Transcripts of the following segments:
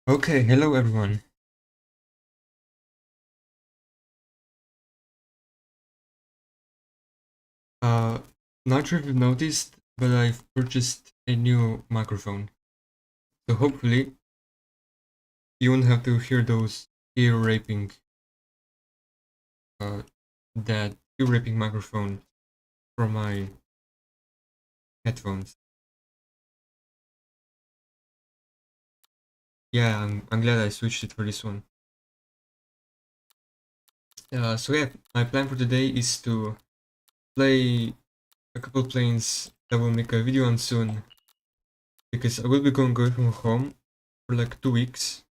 Okay, hello everyone. Uh, Not sure if you've noticed, but I've purchased a new microphone. So hopefully you won't have to hear those ear raping, uh, that ear raping microphone from my headphones. Yeah, I'm glad I switched it for this one. So yeah, my plan for today is to play a couple planes that we'll make a video on soon, because I will be going away from home for like 2 weeks.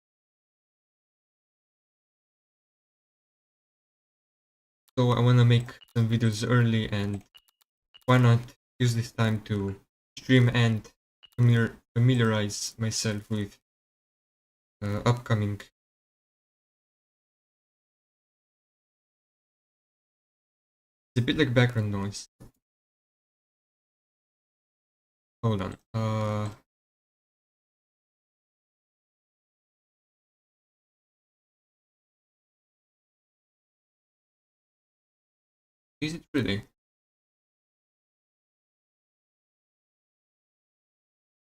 So I wanna make some videos early, and why not use this time to stream and familiarize myself with upcoming. It's a bit like background noise. Hold on. Is it really?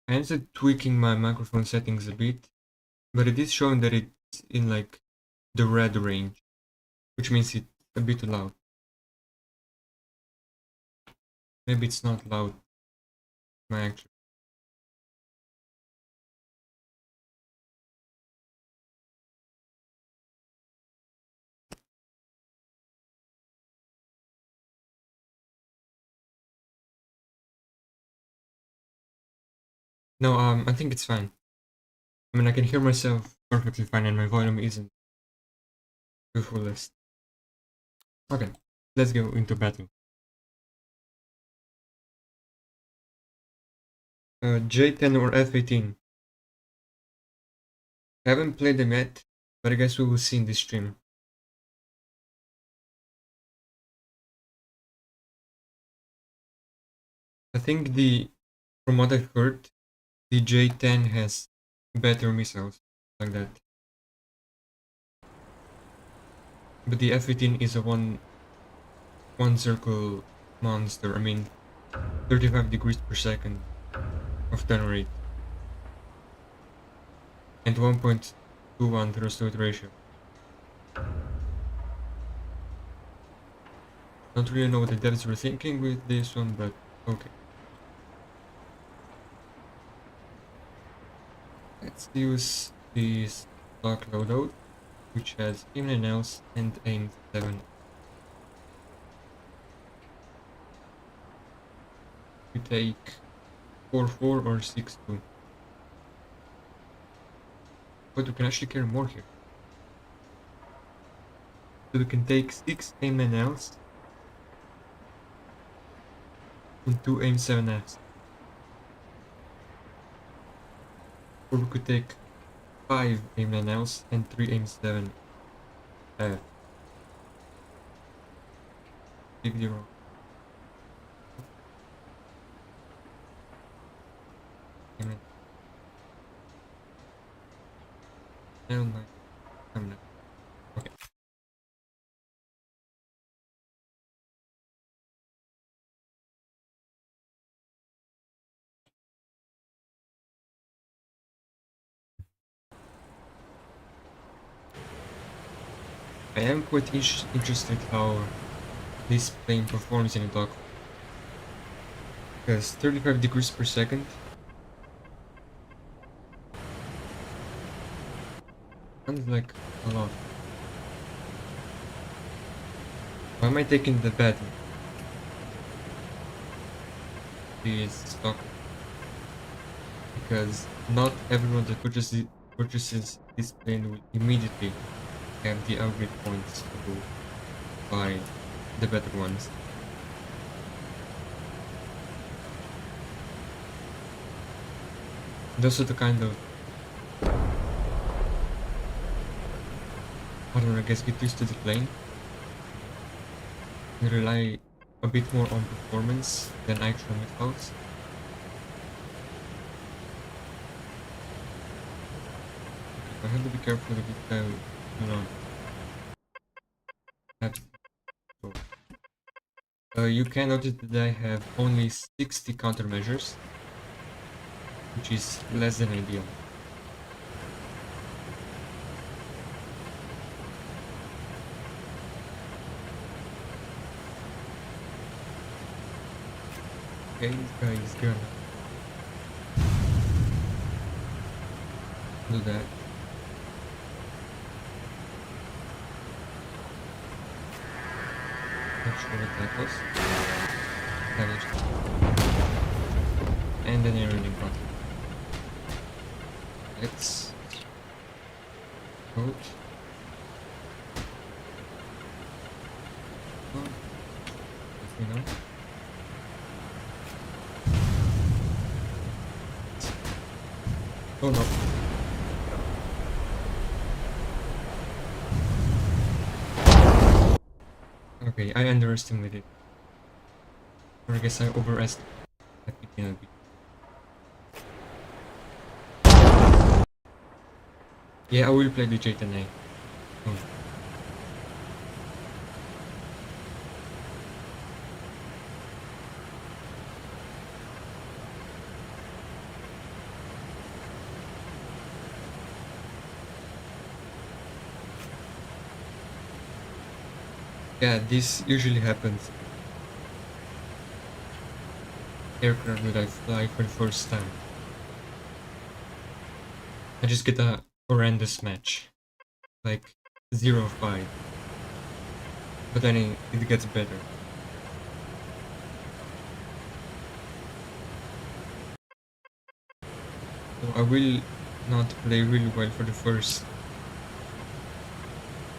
I ended tweaking my microphone settings a bit, but it is showing that it's in like the red range, which means it's a bit loud. Maybe it's not loud. My actual. No, I think it's fine. I mean, I can hear myself perfectly fine, and my volume isn't the fullest. Okay, let's go into battle. J10 or F18. I haven't played them yet, but I guess we will see in this stream. I think from what I've heard, the J10 has better missiles, like that. But the F-18 is a one circle monster. I mean, 35 degrees per second of turn rate and 1.21 thrust to weight ratio. Don't really know what the devs were thinking with this one, but okay. Let's use this stock loadout, which has aim 9Ls and aim 7. We take 4-4 or 6-2. But we can actually carry more here. So we can take 6 aim 9Ls and 2 aim 7Fs. Or we could take 5 aim 9Ls and 3 aim 7F. Big deal. Aim 9L, 9. Okay. I am quite interested how this plane performs in a dogfight. Because 35 degrees per second sounds like a lot. Why am I taking the bad one? This stock. Because not everyone that purchases this plane will immediately have the upgrade points to buy the better ones. Those are the kind of, I don't know, I guess get used to the plane. We rely a bit more on performance than actual missiles. I have to be careful with this guy. No, have to. You can notice that I have only 60 countermeasures, which is less than ideal. Okay, this guy is gonna do that. Not sure what that was. Damage. And then a running button. Let's vote. Oh, let me know. Oh no. Okay, I underestimated. Or I guess I overestimated that it cannot be. Yeah, I will play the J10A. Oh. Yeah, this usually happens. Aircraft that I fly for the first time. I just get a horrendous match. Like 0-5. But then it gets better. So I will not play really well for the first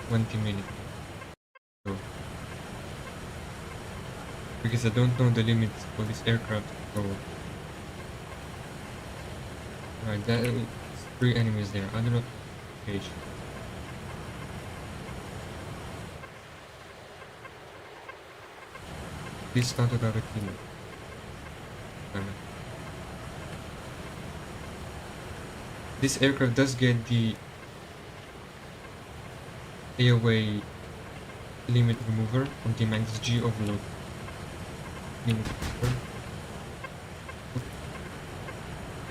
20 minutes. So, because I don't know the limits for this aircraft. So, right, that is 3 enemies there. I do not engage. Please not without a team. This aircraft does get the AOA limit remover from the -G overload. Limit remover.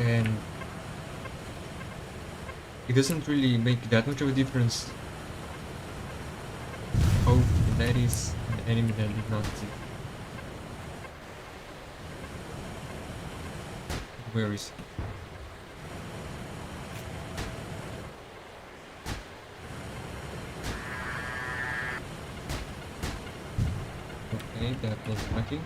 And it doesn't really make that much of a difference. Oh, that is an enemy that did not see. Where is he? Okay, that was lucky.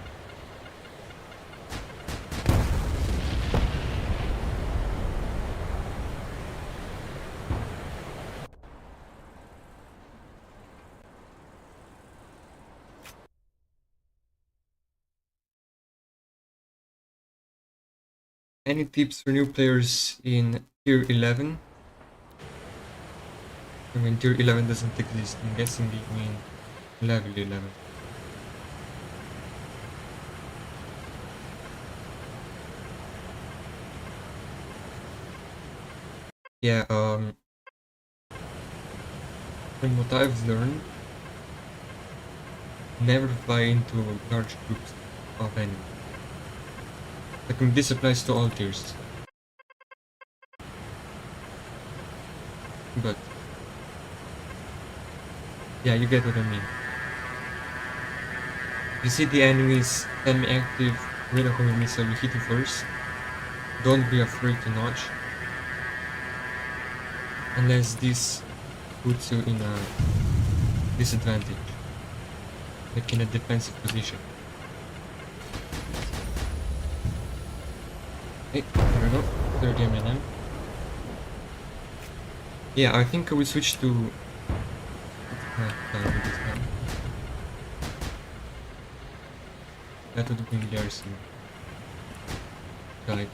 Any tips for new players in tier 11? I mean, tier 11 doesn't exist. I'm guessing you mean level 11. Yeah, from what I've learned, never fly into large groups of enemies. Like, this applies to all tiers. But yeah, you get what I mean. You see the enemies semi-active radar missile, you hit it first. Don't be afraid to notch. Unless this puts you in a disadvantage. Like in a defensive position. Hey, there we go. 30 mm. Yeah, I think I will switch to... That would be Familiarizing. Guide.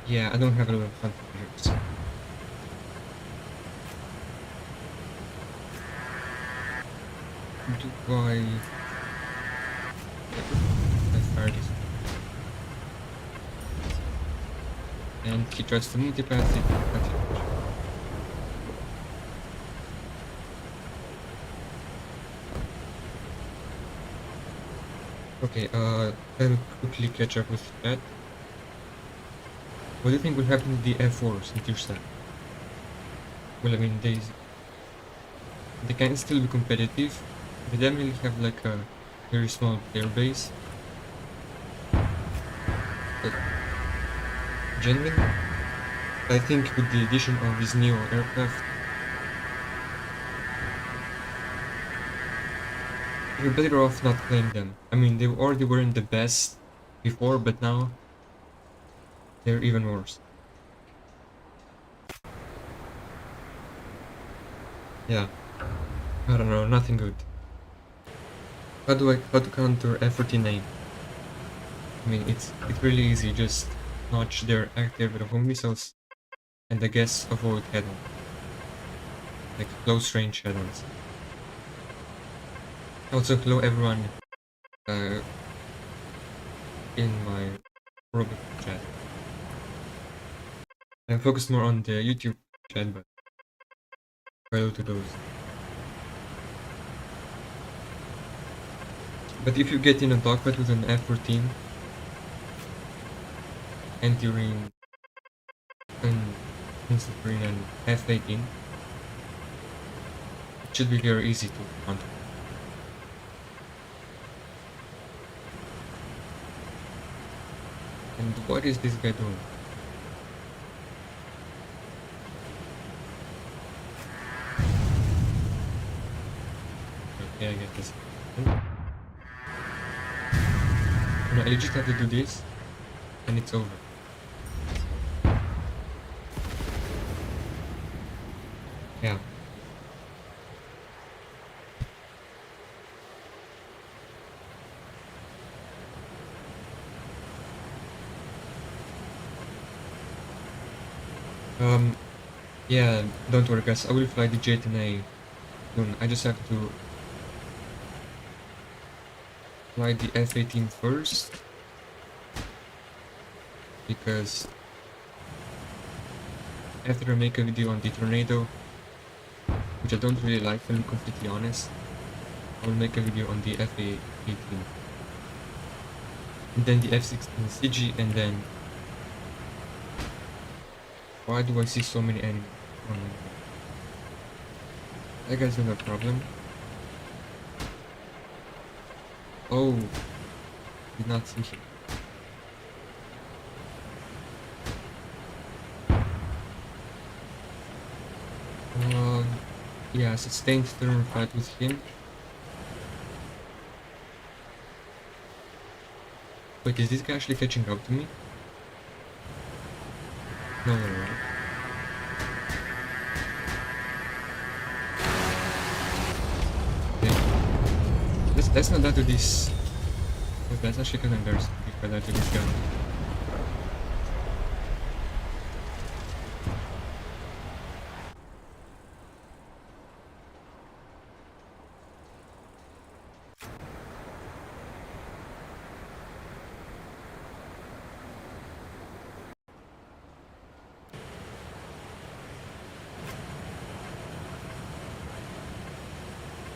Yeah, I don't have a lot of fun figures. Do I fire this? And he tries to multipath it, but okay, let me quickly catch up with that. What do you think will happen to the F4s in tier 7? Well, I mean, they can still be competitive. They definitely have like a very small player base. But generally, I think with the addition of these new aircraft, you're better off not playing them. I mean, they already weren't the best before, but now they're even worse. Yeah, I don't know, nothing good. How to counter F-49? I mean, it's really easy. Just notch their active home missiles, and I guess avoid head-on, like close range head-ons. Also, hello everyone uh, in my robot chat. I'm focused more on the YouTube chat, but hello to those. But if you get in a dogfight with an F-14 and you're in an F-18, it should be very easy to counter. And what is this guy doing? Okay, I get this. No, you just have to do this, and it's over. Yeah. Yeah, don't worry guys, I will fly the J10A soon. I just have to fly the F-18 first, because after I make a video on the Tornado, which I don't really like to be completely honest, I will make a video on the F-18, and then the F-16 CG, and then... Why do I see so many enemies? Oh my god. That guy's not a problem. Oh, did not see him. Yeah, sustained thermal fight with him. Wait, is this guy actually catching up to me? No, no, no. Okay. Let's not die to this. That's actually kind of embarrassing if I die to this guy.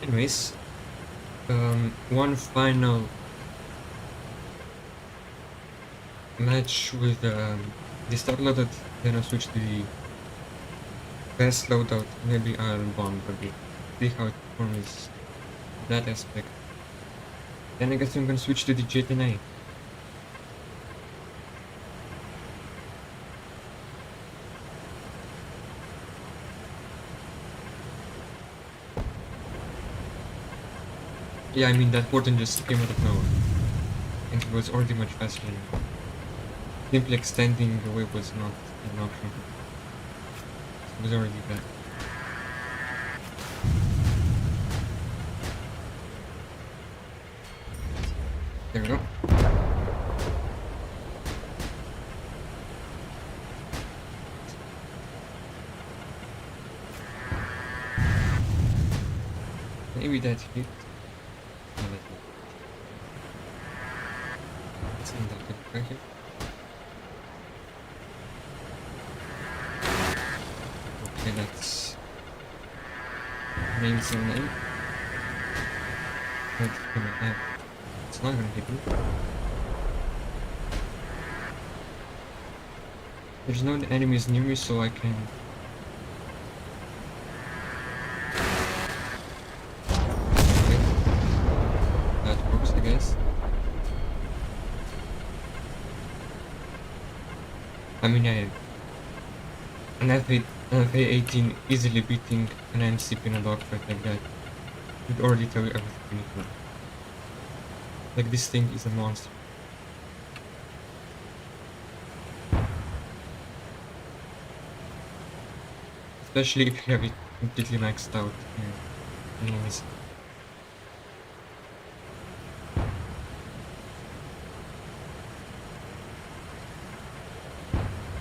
Anyways, one final match with the start loadout, then I'll switch to the best loadout. Maybe I'll bomb a bit, see how it performs that aspect. Then I guess I'm gonna switch to the J10A. Yeah, I mean that portent just came out of nowhere, and it was already much faster than me. Simply extending the way was not an option. It was already bad. There we go. Maybe that hit. No, that hit. Let's end up the here. Name's your name. That's gonna happen. It's not gonna hit me. There's no enemies near me, so I can. Okay. That works, I guess. I mean, an FA18 easily beating an MCP in a dogfight like that would already tell you everything you need to know. Like, this thing is a monster. Especially if you have it completely maxed out. Anyways.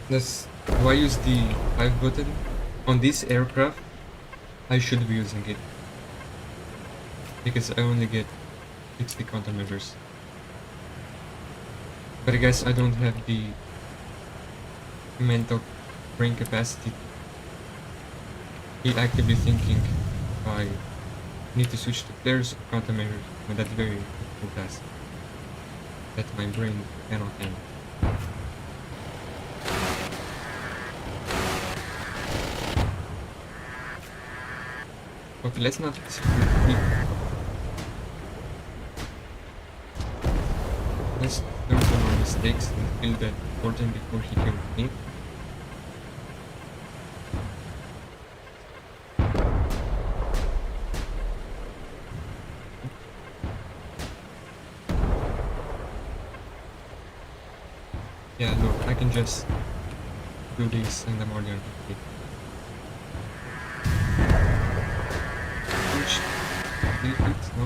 Thus, if I use the 5 button on this aircraft, I should be using it. Because I only get 60 countermeasures. But I guess I don't have the mental brain capacity to be actively thinking if I need to switch to players or countermeasures with that very difficult task that my brain cannot handle. Okay, let's not let's learn from our mistakes and kill that Gordon before he killed me. Yeah, look, I can just do this and I'm already on 50. Which 3 hits, no?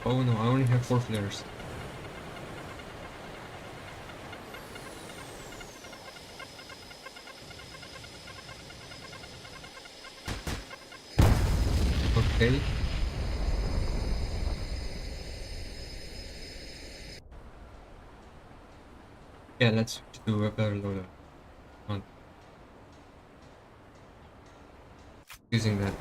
Oh no, I only have 4 flares. Okay. Yeah, let's switch to a better loadout. On using that.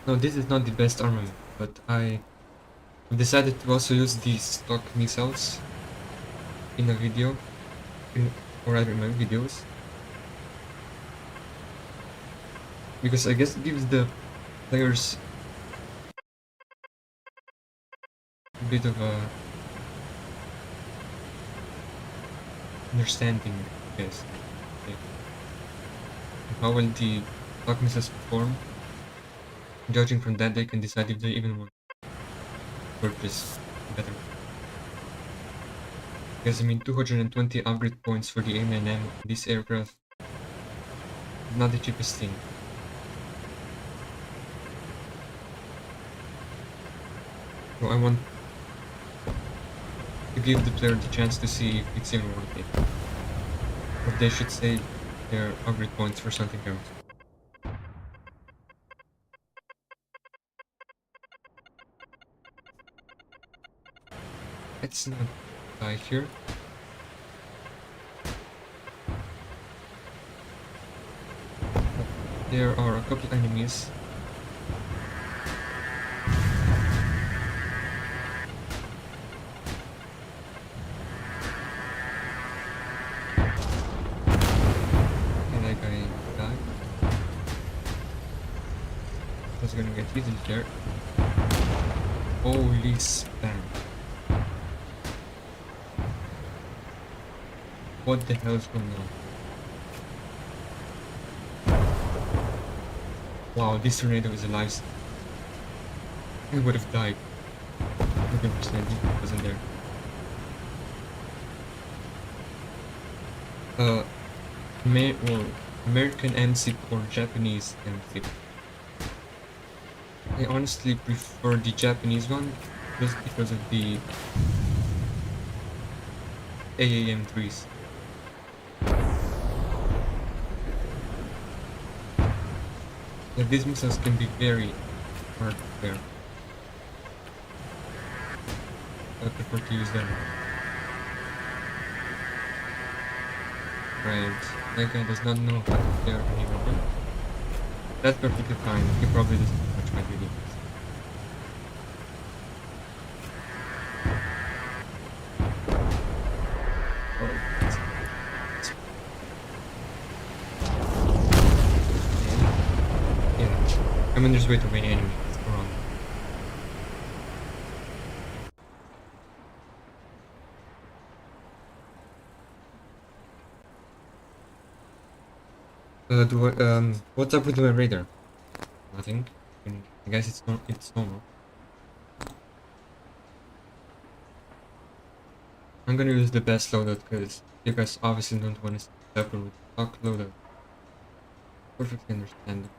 No, this is not the best armament, but I decided to also use these stock missiles in a video, or rather in my videos, because I guess it gives the players a bit of a understanding, I guess. Okay. How will the stock missiles perform? Judging from that, they can decide if they even want to purchase better. Because I mean, 220 upgrade points for the AMNM on this aircraft, not the cheapest thing. So I want to give the player the chance to see if it's even worth it. Or they should save their upgrade points for something else. Let's not die here. There are a couple enemies. And that guy died. That's gonna get easily there. Holy spam. What the hell is going on? Wow, this tornado is alive. I would have died. 100% he wasn't there. Well, American MSIP or Japanese MSIP. I honestly prefer the Japanese one just because of the AAM3s. Like these missiles can be very hard to clear. I prefer to use them. Right. That guy does not know how to clear any weapon. That's perfectly fine. He probably doesn't watch my videos. Oh, yeah. I'm on this way to my enemy. It's wrong. What's up with my radar? Nothing. I guess it's normal. I'm gonna use the best loadout because you guys obviously don't want to suffer with stock loadout. Perfectly understandable.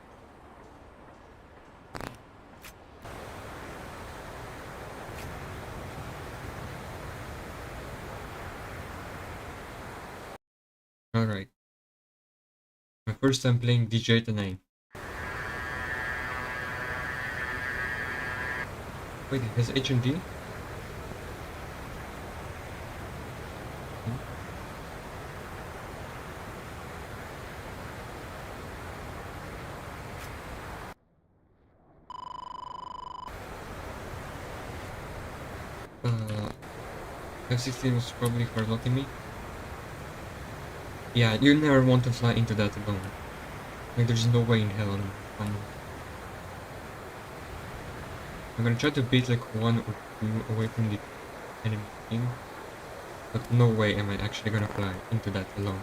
Alright. My first time playing DJ tonight. Wait, it has HMD? F-16 was probably hard locking me. Yeah, you never want to fly into that alone. Like, there's no way in hell I'm gonna try to beat like one or two away from the enemy team, but no way am I actually gonna fly into that alone.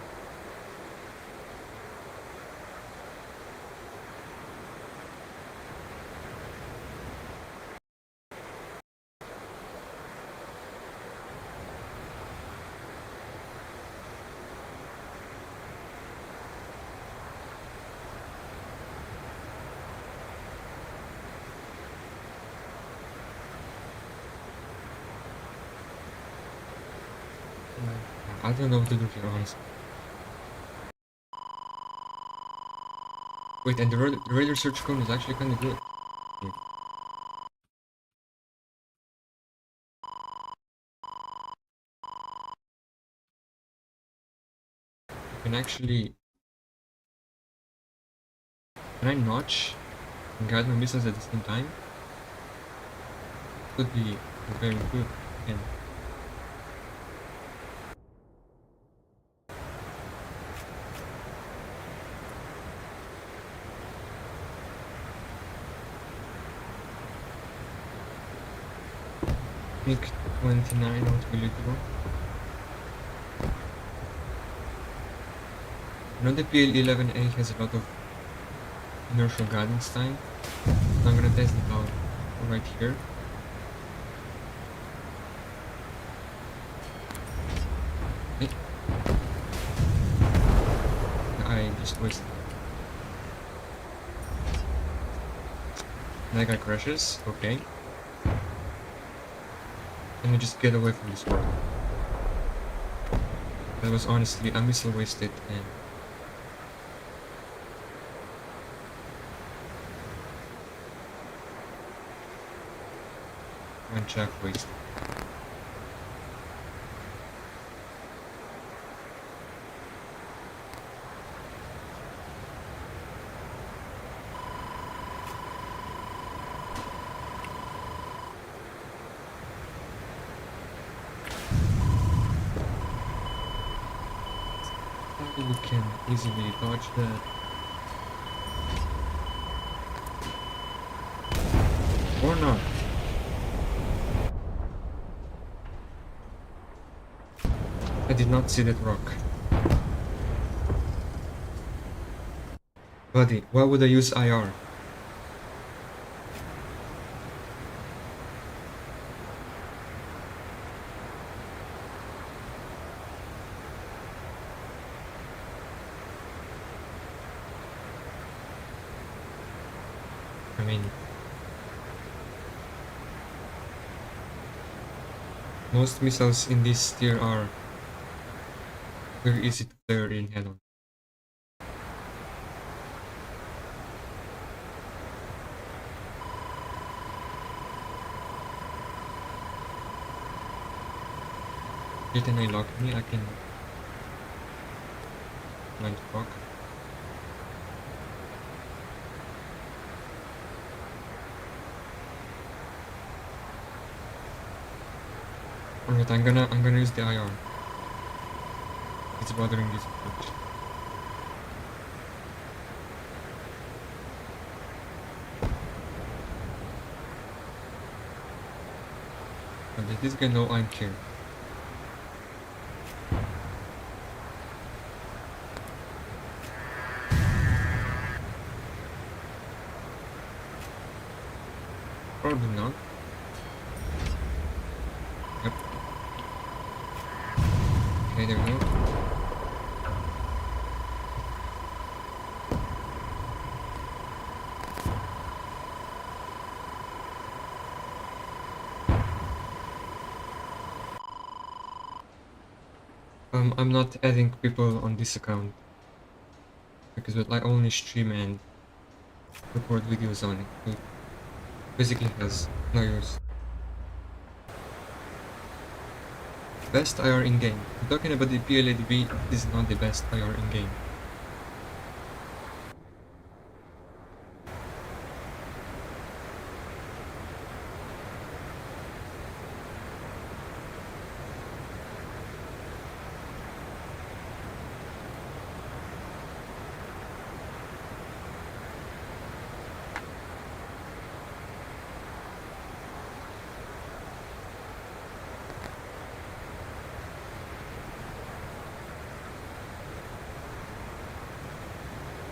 I don't know what to do here, honestly. Wait, and the radar search cone is actually kinda good. You can actually... Can I notch and guide my missiles at the same time? Could be very good. And I think 29 was really good. You know the PL-11A has a lot of inertial guidance time, so I'm gonna test it out right here. Okay. I just wasted. That guy crashes, okay. Let me just get away from this world. That was honestly a missile wasted and one chaff wasted. We can easily dodge that. Or not. I did not see that rock. Buddy, why would I use IR? I mean, most missiles in this tier are very easy to clear in head-on. Didn't they lock me? I can mind fuck. Alright, I'm gonna use the IR. It's bothering this much. But does this guy know I'm here? Probably not. Yep. Okay, there we go. I'm not adding people on this account because I only stream and record videos on it. So it basically has no use. Best IR in game. I'm talking about the PLADB. This is not the best IR in game.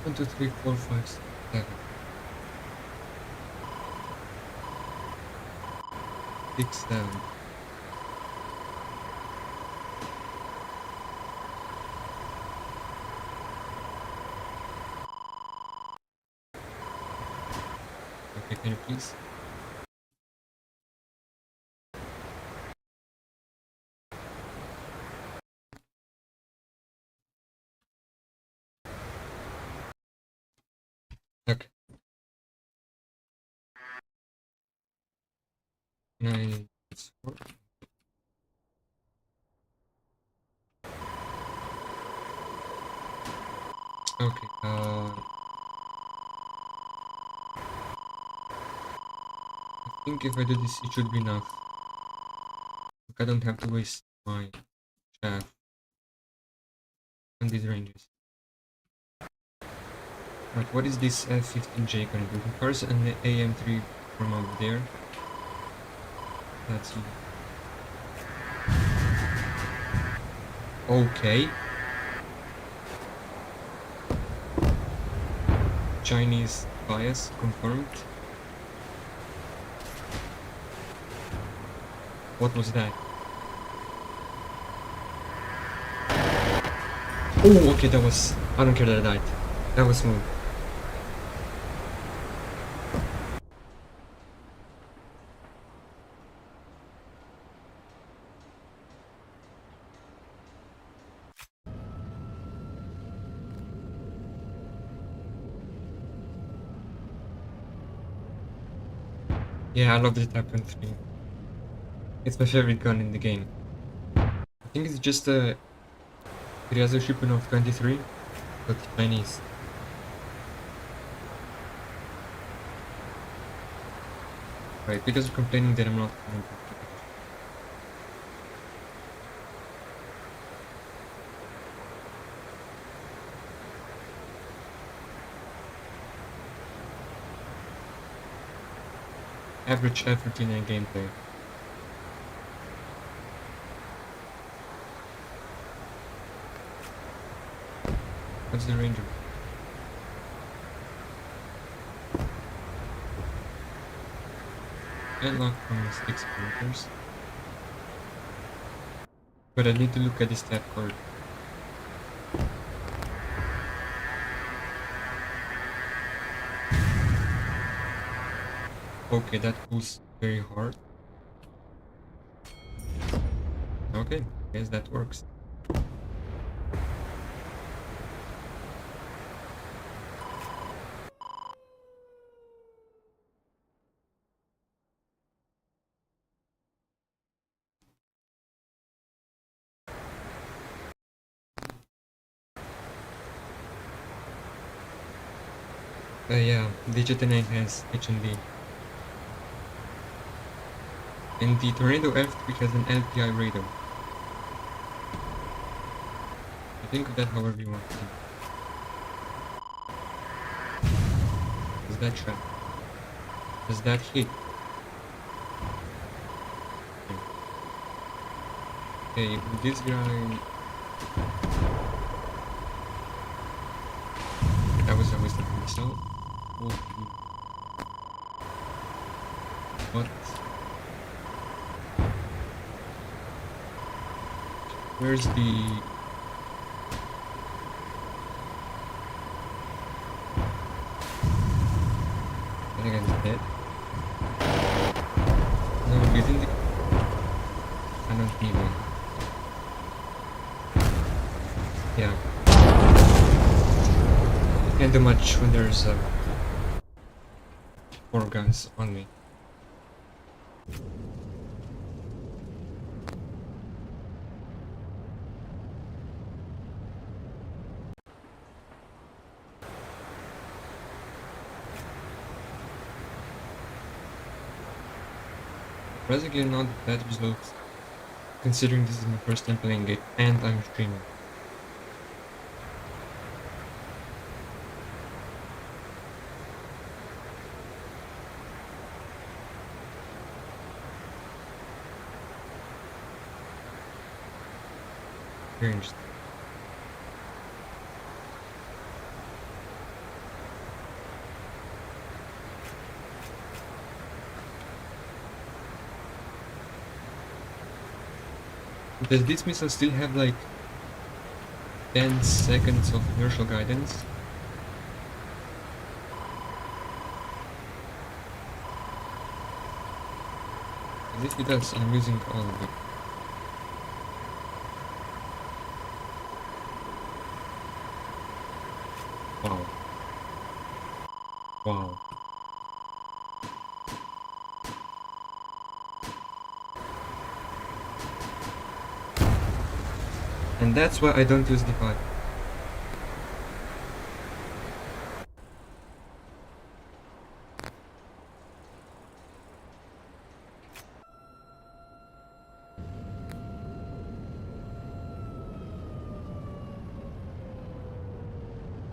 One, two, three, four, five, six, seven. 6, 7. Okay, can you please? Okay. 9, 4. Okay, I think if I do this, it should be enough. Like, I don't have to waste my shaft on these ranges. Right, what is this F-15J gonna do? It fires an AM-3 from over there. That's okay. Chinese bias confirmed. What was that? Oh, okay, that was... I don't care that I died. That was smooth. Yeah, I love the Type 3. It's my favorite gun in the game. I think it's just a Iriazu shipment of 23, but Chinese. Right, because you're complaining that I'm not... Average effort in a gameplay. What's the range of it? Unlock from 6 kilometers. But I need to look at the stat card. Okay, that pulls very hard. Okay, guess that works. Yeah, Digital 9 has HND. And the Tornado F3 has an LPI radar. You think of that however you want to think. Does that trap? Does that hit? Okay, this guy... That was a waste of missile. What? Where's the... I think I'm dead. No, you think... I don't need one. Yeah. Can't do much when there's 4 guns on me. Surprisingly not bad results, considering this is my first time playing it and I'm streaming. Very interesting. Does this missile still have like 10 seconds of inertial guidance? If it does, I'm using all of it. Wow. Wow. And that's why I don't use D5.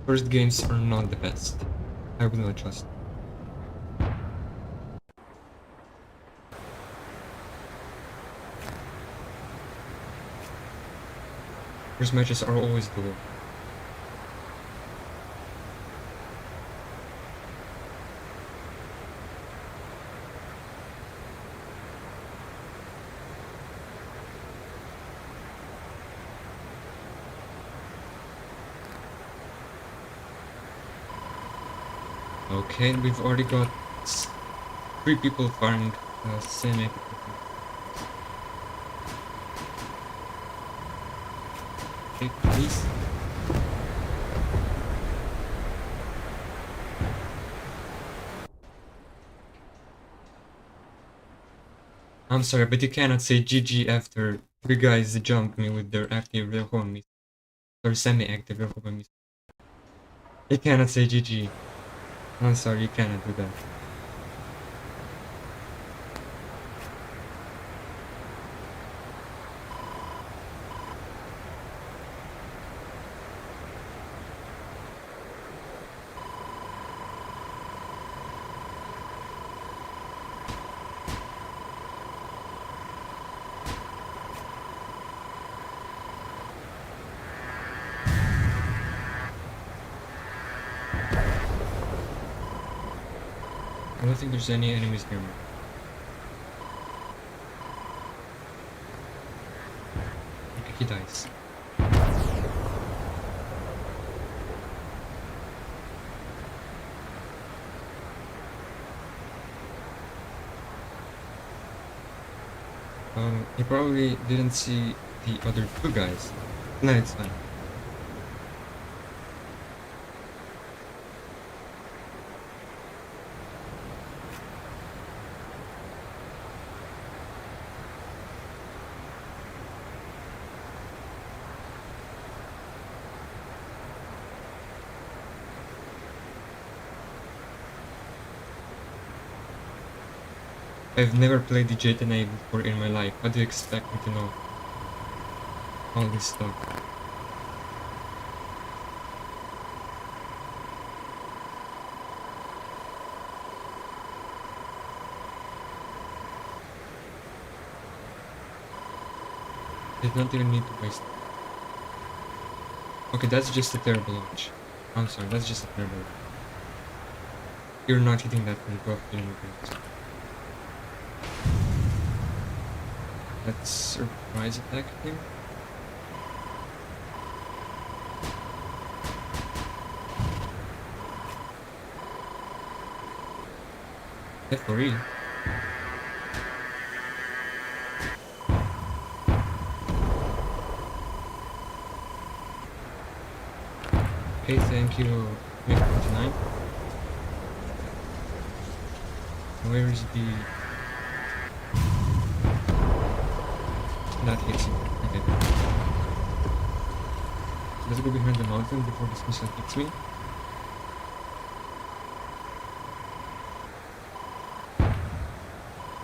First games are not the best. I will adjust. First matches are always the worst. Okay, we've already got 3 people firing semi. Okay, please. I'm sorry, but you cannot say GG after 3 guys jumped me with their active vehicle missile. Or semi-active vehicle missile. You cannot say GG. I'm sorry, you cannot do that. I don't think there's any enemies near me. Okay, he dies. He probably didn't see the other 2 guys. No, it's fine. I've never played the GTA before in my life. How do you expect me to know all this stuff? Did not even need to waste. Okay, that's just a terrible launch. I'm sorry, that's just a terrible launch. You're not hitting that from 12 kilometers. Let's surprise attack him. Yeah, for real. Okay, thank you, Mick29. Where is the... That hits him. Okay. So let's go behind the mountain before this missile hits me.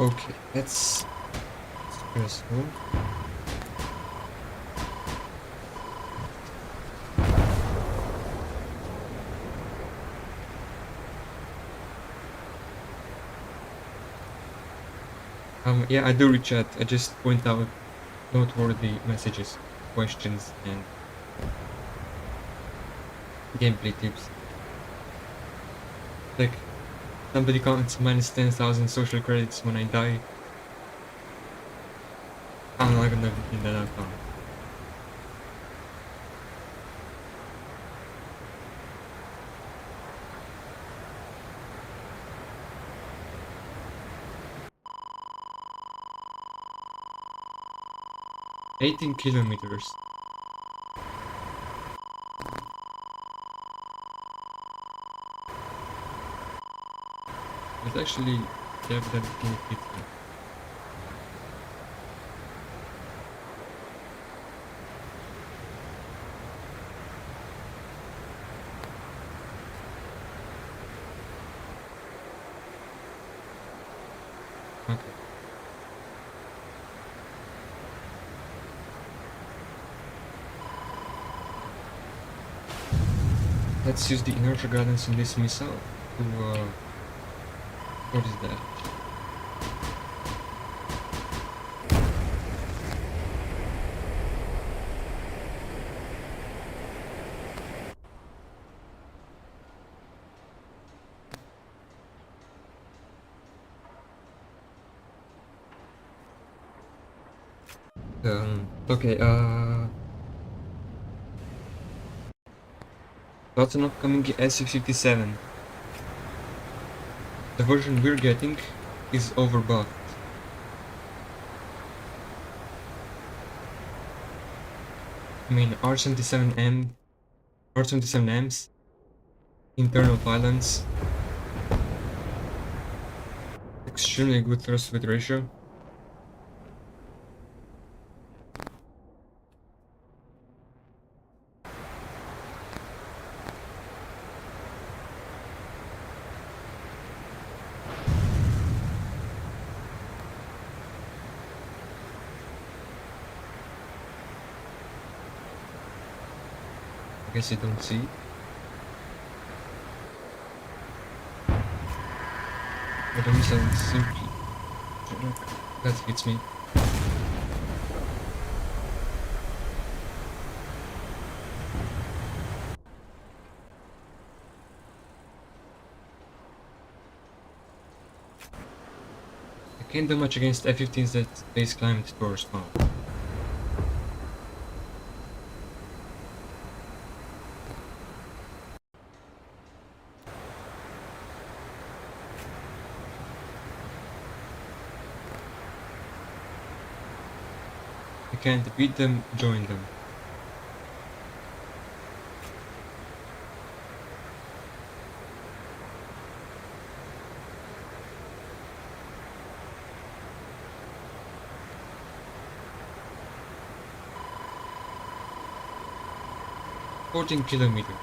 Okay, that's stressful. Yeah, I do read chat. I just point out noteworthy messages, questions, and gameplay tips. Like, somebody comments minus 10,000 social credits when I die. I'm not gonna be in that account. $18 kilometers. Let's actually have that full hit. Okay. Let's use the inertia guidance on this missile to, what is that? Okay, lots of upcoming S657. The version we're getting is overbuffed. I mean, R77Ms, internal pylons, extremely good thrust weight ratio. I guess you don't see. But the missile is simply... That hits me. I can't do much against F-15s that base climbed to our spawn. I can't beat them, join them. $14 kilometers.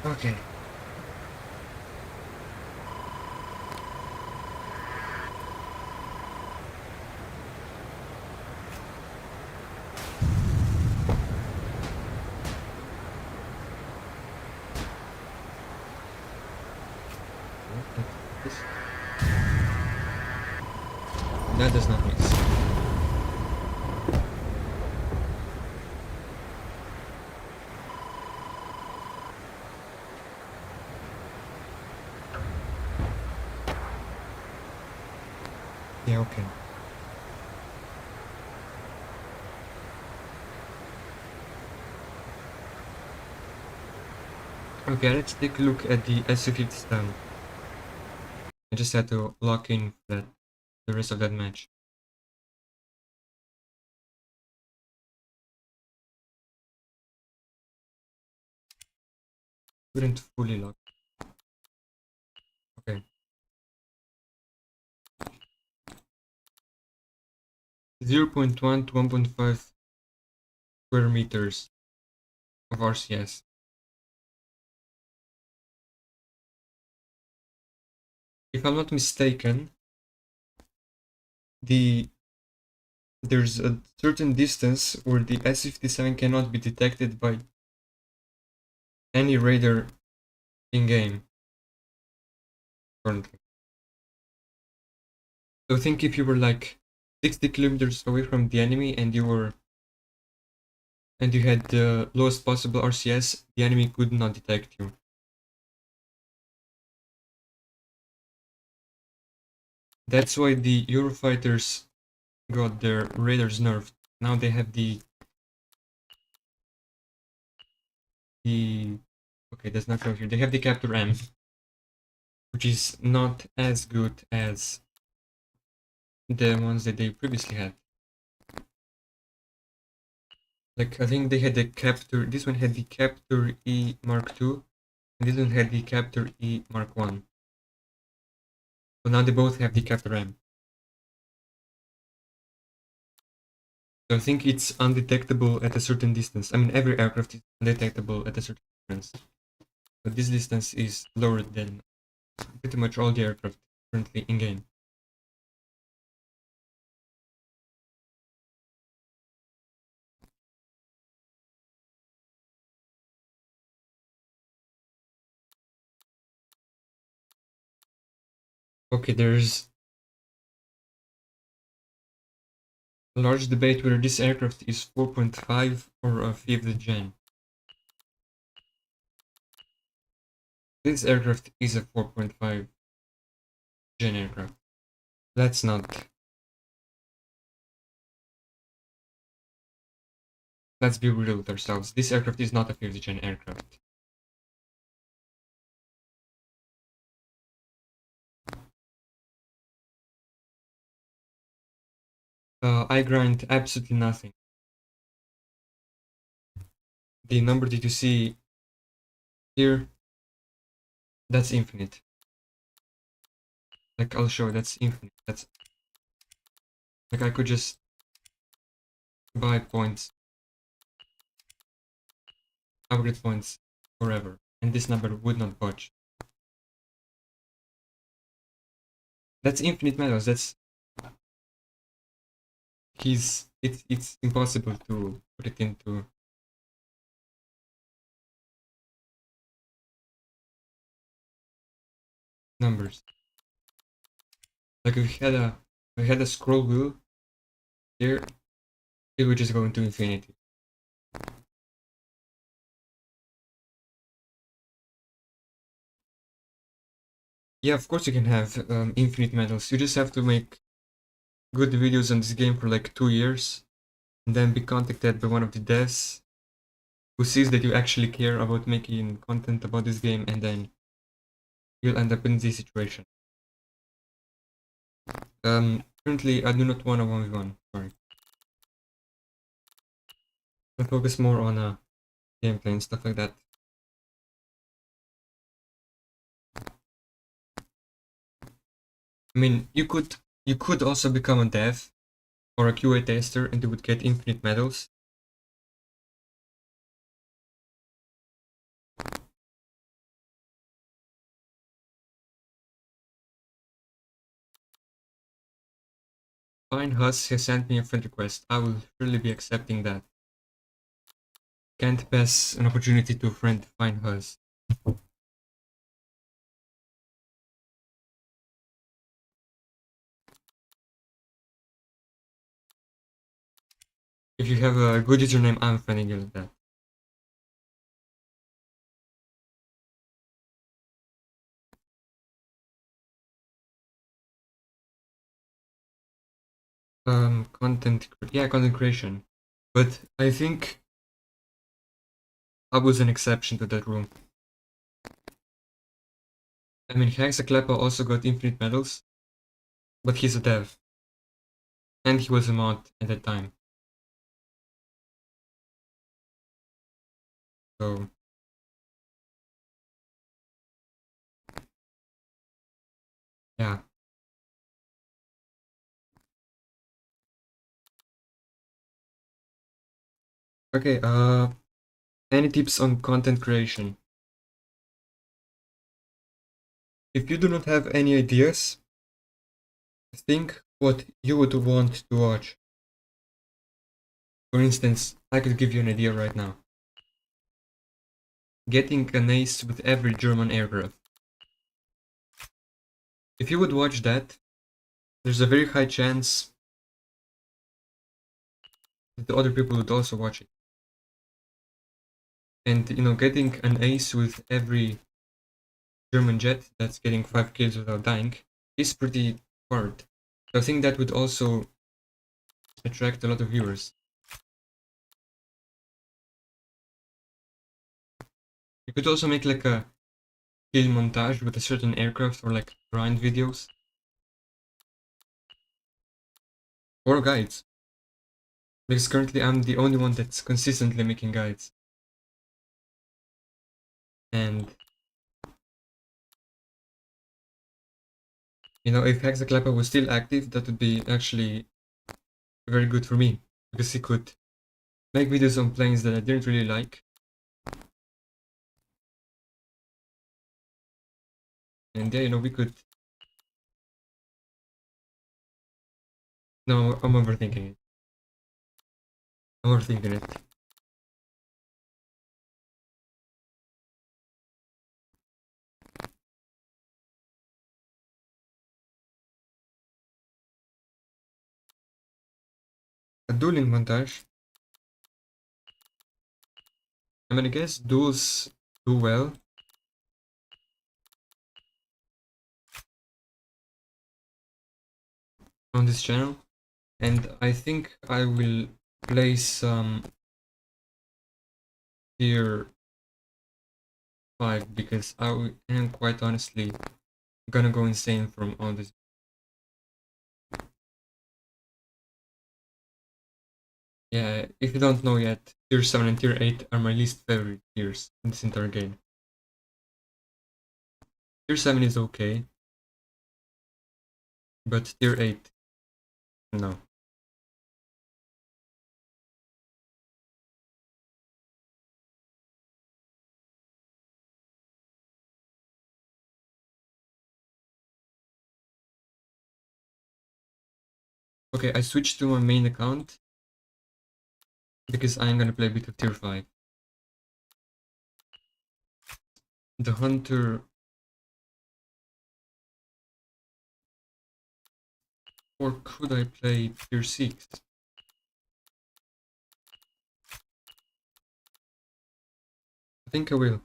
Okay. This- That does not make sense. Yeah, okay. Okay, let's take a look at the SU-50 style. I just had to lock in that the rest of that match. Couldn't fully lock. Okay. 0.1 to 1.5 square meters of RCS. If I'm not mistaken, there's a certain distance where the S-57 cannot be detected by any radar in-game currently. So think if you were like 60 kilometers away from the enemy and you had the lowest possible RCS, the enemy could not detect you. That's why the Eurofighters got their radars nerfed. Now they have the okay, that's not here. They have the Captor M, which is not as good as the ones that they previously had. Like I think they had the Captor. This one had the Captor E Mark II, and this one had the Captor E Mark I. So now they both have the Captor M. So I think it's undetectable at a certain distance. I mean, every aircraft is undetectable at a certain distance, but this distance is lower than pretty much all the aircraft currently in game. Okay, there's a large debate whether this aircraft is 4.5 or a 5th gen. This aircraft is a 4.5 gen aircraft. Let's not. Let's be real with ourselves. This aircraft is not a 5th gen aircraft. I grind absolutely nothing. The number that you see here, that's infinite. Like I'll show, that's infinite. That's like I could just buy points, upgrade points forever, and this number would not budge. That's infinite medals. That's it's impossible to put it into numbers. Like if we had a scroll wheel here, it would just go into infinity. Yeah, of course you can have infinite medals. You just have to make good videos on this game for like 2 years, and then be contacted by one of the devs who sees that you actually care about making content about this game, and then you'll end up in this situation. Currently I do not want a 1v1, sorry. I focus more on gameplay and stuff like that. I mean, you could also become a dev or a QA tester and you would get infinite medals. Fine Huss has sent me a friend request. I will surely be accepting that. Can't pass an opportunity to friend Fine Huss. If you have a good username, I'm friending you like that. Content creation. But I think I was an exception to that rule. I mean, Hexaclappa also got infinite medals, but he's a dev. And he was a mod at that time. So, yeah. Okay, any tips on content creation? If you do not have any ideas, think what you would want to watch. For instance, I could give you an idea right now. Getting an ace with every German aircraft. If you would watch that, there's a very high chance that the other people would also watch it. And getting an ace with every German jet that's getting 5 kills without dying is pretty hard. So I think that would also attract a lot of viewers. You could also make like a kill montage with a certain aircraft or like grind videos. Or guides. Because currently I'm the only one that's consistently making guides. And if Hexaclappa was still active, that would be actually very good for me. Because he could make videos on planes that I didn't really like. And yeah, we could... No, I'm overthinking it. I'm overthinking it. A dueling montage. I mean, I guess duels do well. On this channel. And I think I will play some tier 5 because I am quite honestly gonna go insane from all this. Yeah, if you don't know yet, tier 7 and tier 8 are my least favorite tiers in this entire game. Tier 7 is okay, but tier 8, no. Okay, I switched to my main account because I'm gonna play a bit of tier 5. The Hunter... Or could I play tier 6? I think I will.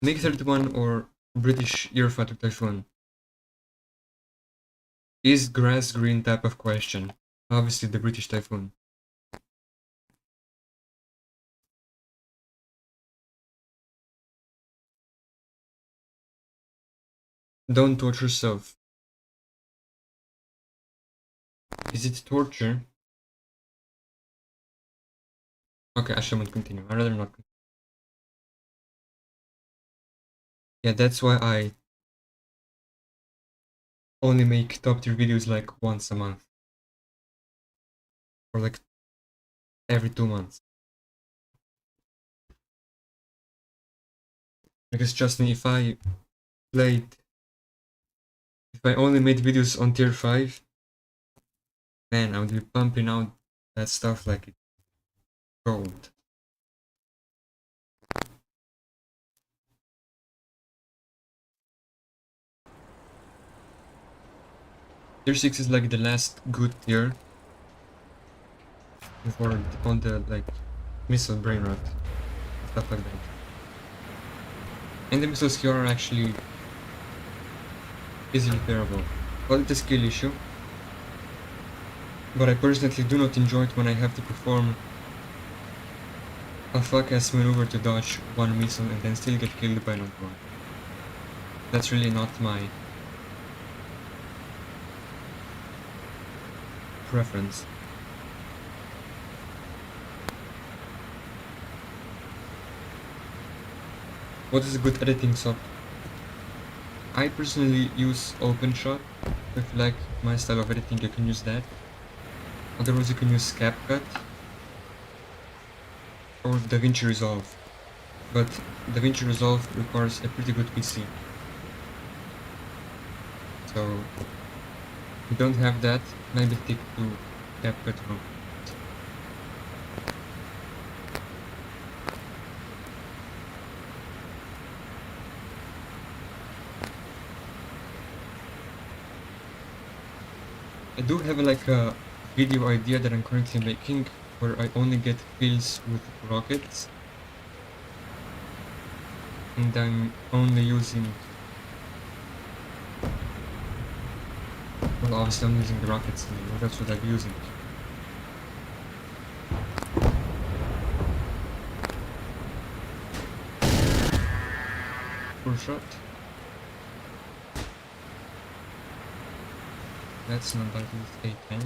MiG-31 or British Eurofighter Typhoon? Is grass green type of question? Obviously the British Typhoon. Don't torture yourself. Is it torture? Okay, I shall not continue. I'd rather not continue. Yeah, that's why I only make top tier videos like once a month. Or like every 2 months. Because trust me, if I played If I only made videos on tier 5, man, I would be pumping out that stuff like it's gold. Tier 6 is like the last good tier before all the like missile brain rot, stuff like that. And the missiles here are actually easily clearable. Well, it's a skill issue, but I personally do not enjoy it when I have to perform a fuck-ass maneuver to dodge one missile and then still get killed by another one. That's really not my preference. What is a good editing software? I personally use OpenShot. If you like my style of editing, you can use that. Otherwise, you can use CapCut or DaVinci Resolve. But DaVinci Resolve requires a pretty good PC. So, if you don't have that, maybe stick to CapCut or I do have like a video idea that I'm currently making where I only get kills with rockets, and I'm only using, well, obviously I'm using the rockets, what else would I be using? Full shot. That's not bad with A10.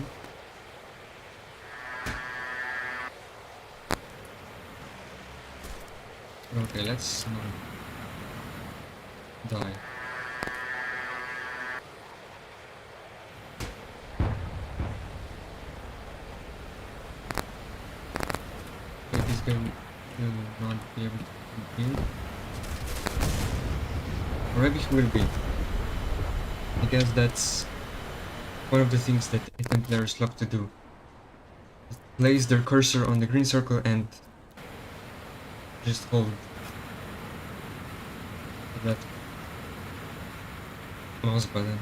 Okay, let's not die. Okay, this guy will not be able to kill. Or maybe he will be. I guess that's one of the things that A10 players love to do. Place their cursor on the green circle and just hold that mouse button.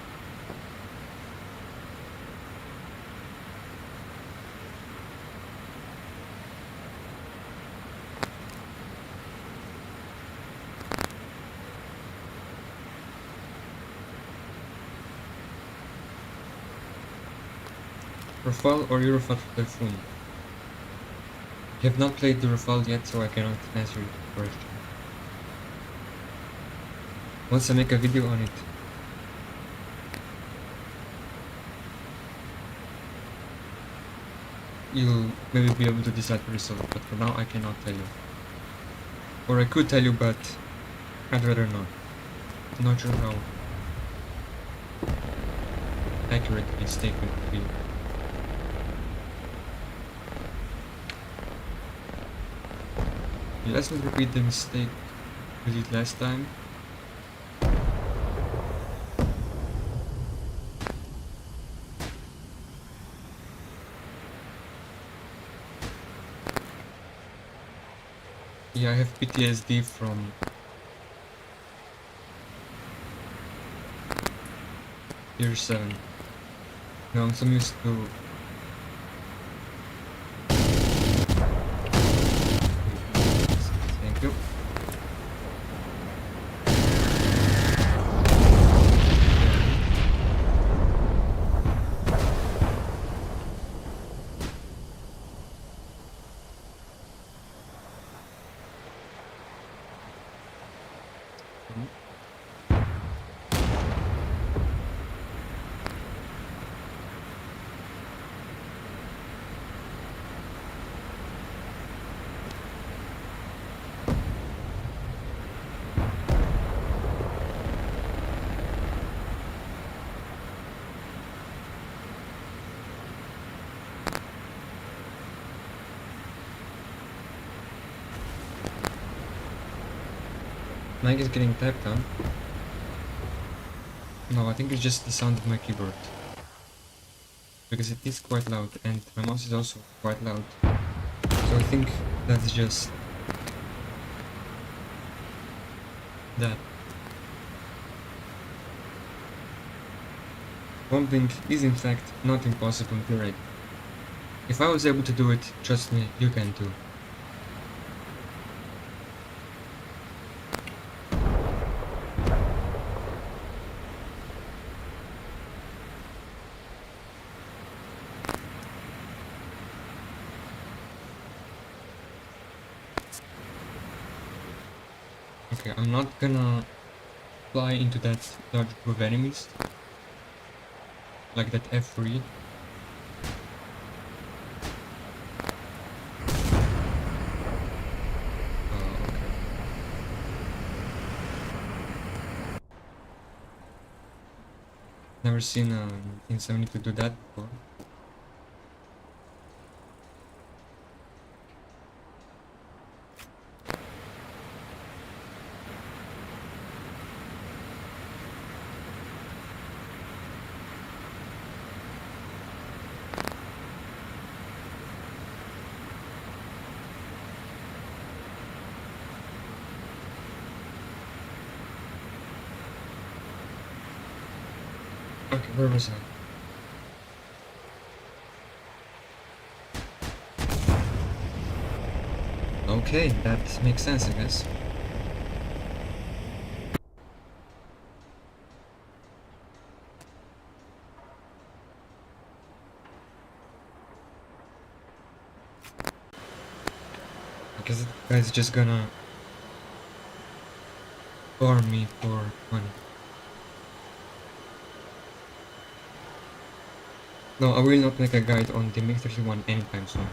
Rafale or Eurofat Typhoon? I have not played the Rafale yet, so I cannot answer your question. Once I make a video on it, you'll maybe be able to decide for yourself, but for now I cannot tell you. Or I could tell you, but I'd rather not. I'm not sure how accurate this statement would be. Let's not repeat the mistake we did last time. Yeah, I have PTSD from year 7. Now I'm so used to thank you. Mike is getting tapped on. No, I think it's just the sound of my keyboard. Because it is quite loud, and my mouse is also quite loud. So I think that's just that. Bumping is in fact not impossible to write. If I was able to do it, trust me, you can too. Okay, I'm not gonna fly into that large group of enemies. Like that F3. Okay. Never seen somebody to do that before. Okay, where was I? Okay, that makes sense, I guess. Because the guy's just gonna farm me for money. No, I will not make a guide on the MiG-31 anytime soon.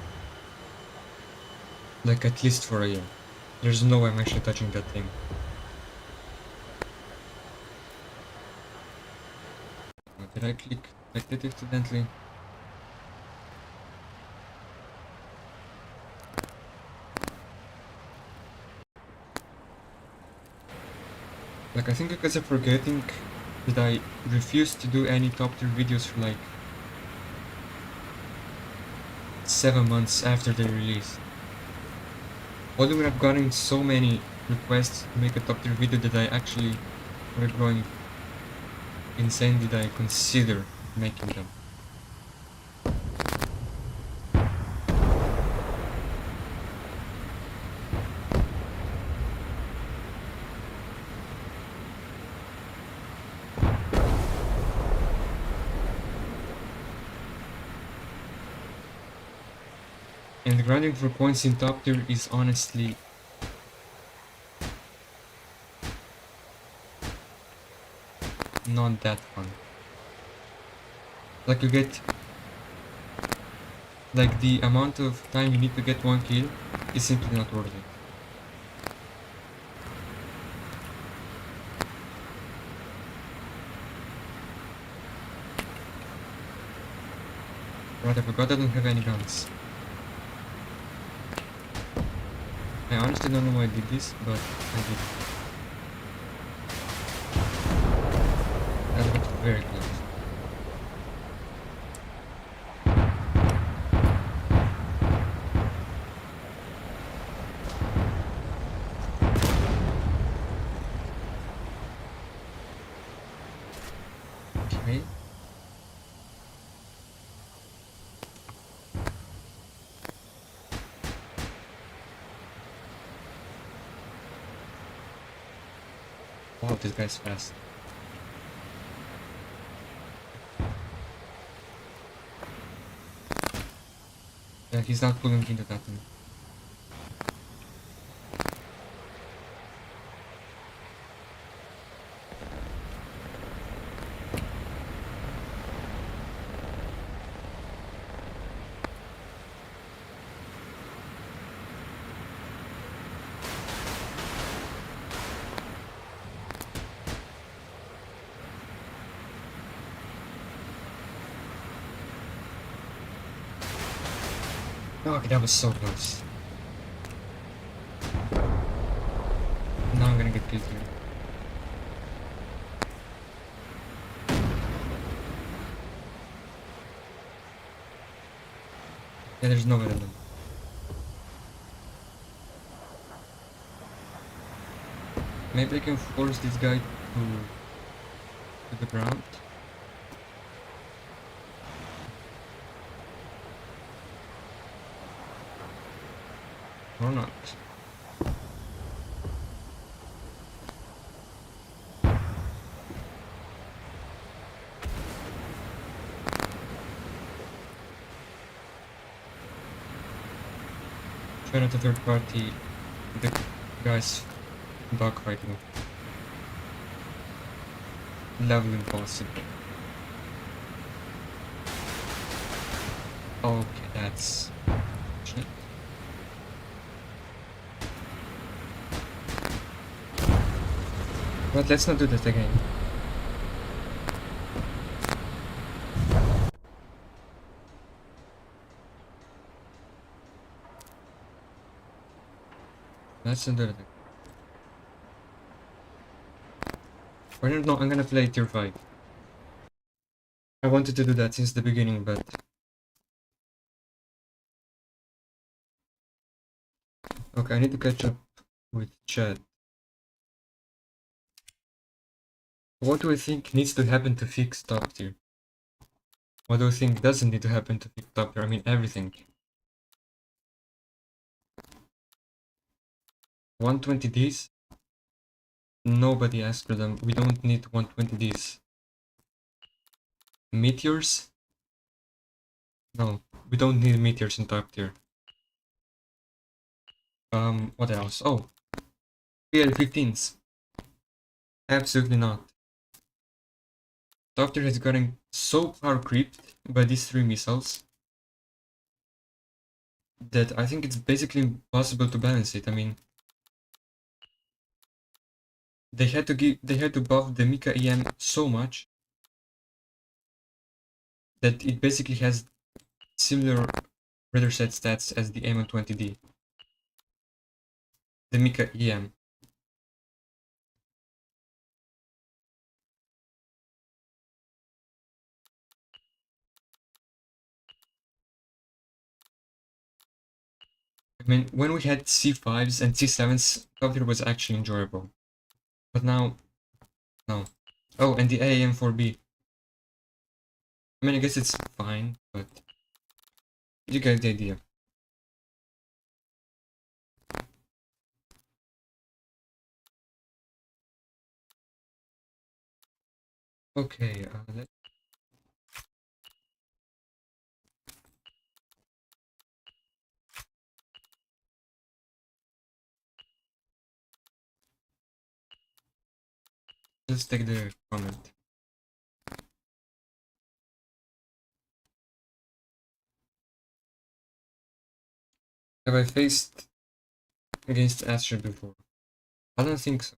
Like at least for a year. There's no way I'm actually touching that thing. Did I click it accidentally? Like I think you guys are forgetting that I refused to do any top tier videos for like 7 months after they released. Only when I've gotten so many requests to make a top tier video that I actually were going insane did I consider making them. And grinding for points in top tier is honestly not that fun. Like you get, like the amount of time you need to get one kill is simply not worth it. Right, I forgot I don't have any guns. I honestly don't know why I did this, but I did. That got very close. Okay. Wow, this guy's fast. Yeah, he's not pulling into that one. Oh, that was so close. Now I'm gonna get killed here. Yeah, there's no random. Maybe I can force this guy to the ground. Or not. Try not to third party the guy's dogfighting. Level impossible. Okay, that's shit. But let's not do that again. Let's not do that again. I don't know, I'm gonna play tier 5. I wanted to do that since the beginning, but... Okay, I need to catch up with chat. What do I think needs to happen to fix top tier? What do I think doesn't need to happen to fix top tier? I mean, everything. 120Ds? Nobody asked for them. We don't need 120Ds. Meteors? No, we don't need meteors in top tier. What else? Oh, PL-15s. Absolutely not. Top tier has gotten so power creeped by these 3 missiles that I think it's basically impossible to balance it. I mean, they had to buff the Mika EM so much that it basically has similar radar set stats as the M20D. The Mika EM. I mean, when we had C5s and C7s, top tier was actually enjoyable. But now, no. Oh, and the AAM4B. I mean, I guess it's fine, but you get the idea. Okay, let's take the comment. Have I faced against Asher before? I don't think so.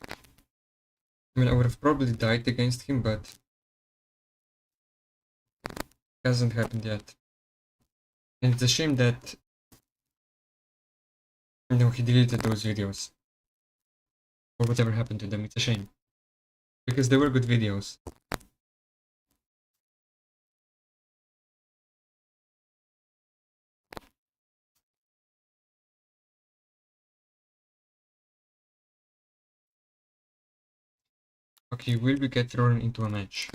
I mean, I would have probably died against him, but it hasn't happened yet. And it's a shame that, you know, he deleted those videos. Or whatever happened to them, it's a shame. Because they were good videos. Okay, will we get thrown into a match?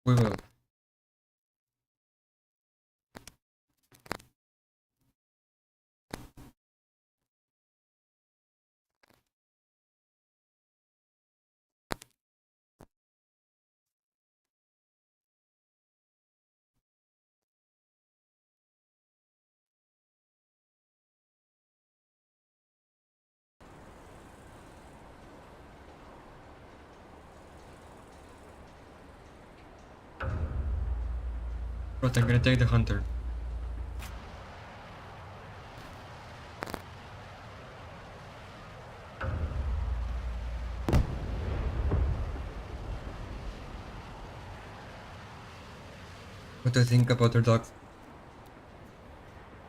We will. But I'm gonna take the hunter. What do I think about their dog?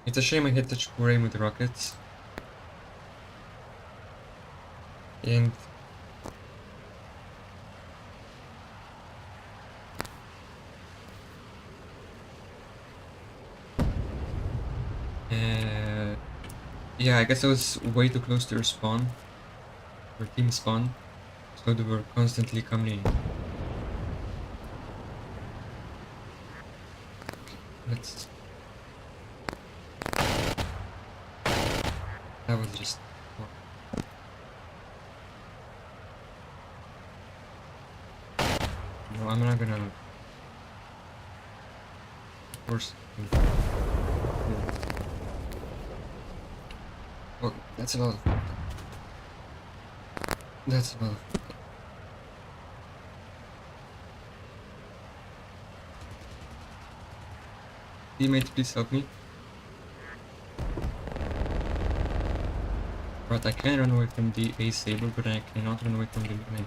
It's a shame I hit the Chipure with rockets. And yeah, I guess I was way too close to their spawn, or team spawn, so they were constantly coming in. Let's. That was just. No, I'm not gonna. Of course. Oh, that's a lot of. That's a lot of. Teammate, please help me. Right, I can run away from the A Saber, but I cannot run away from the MiG-19.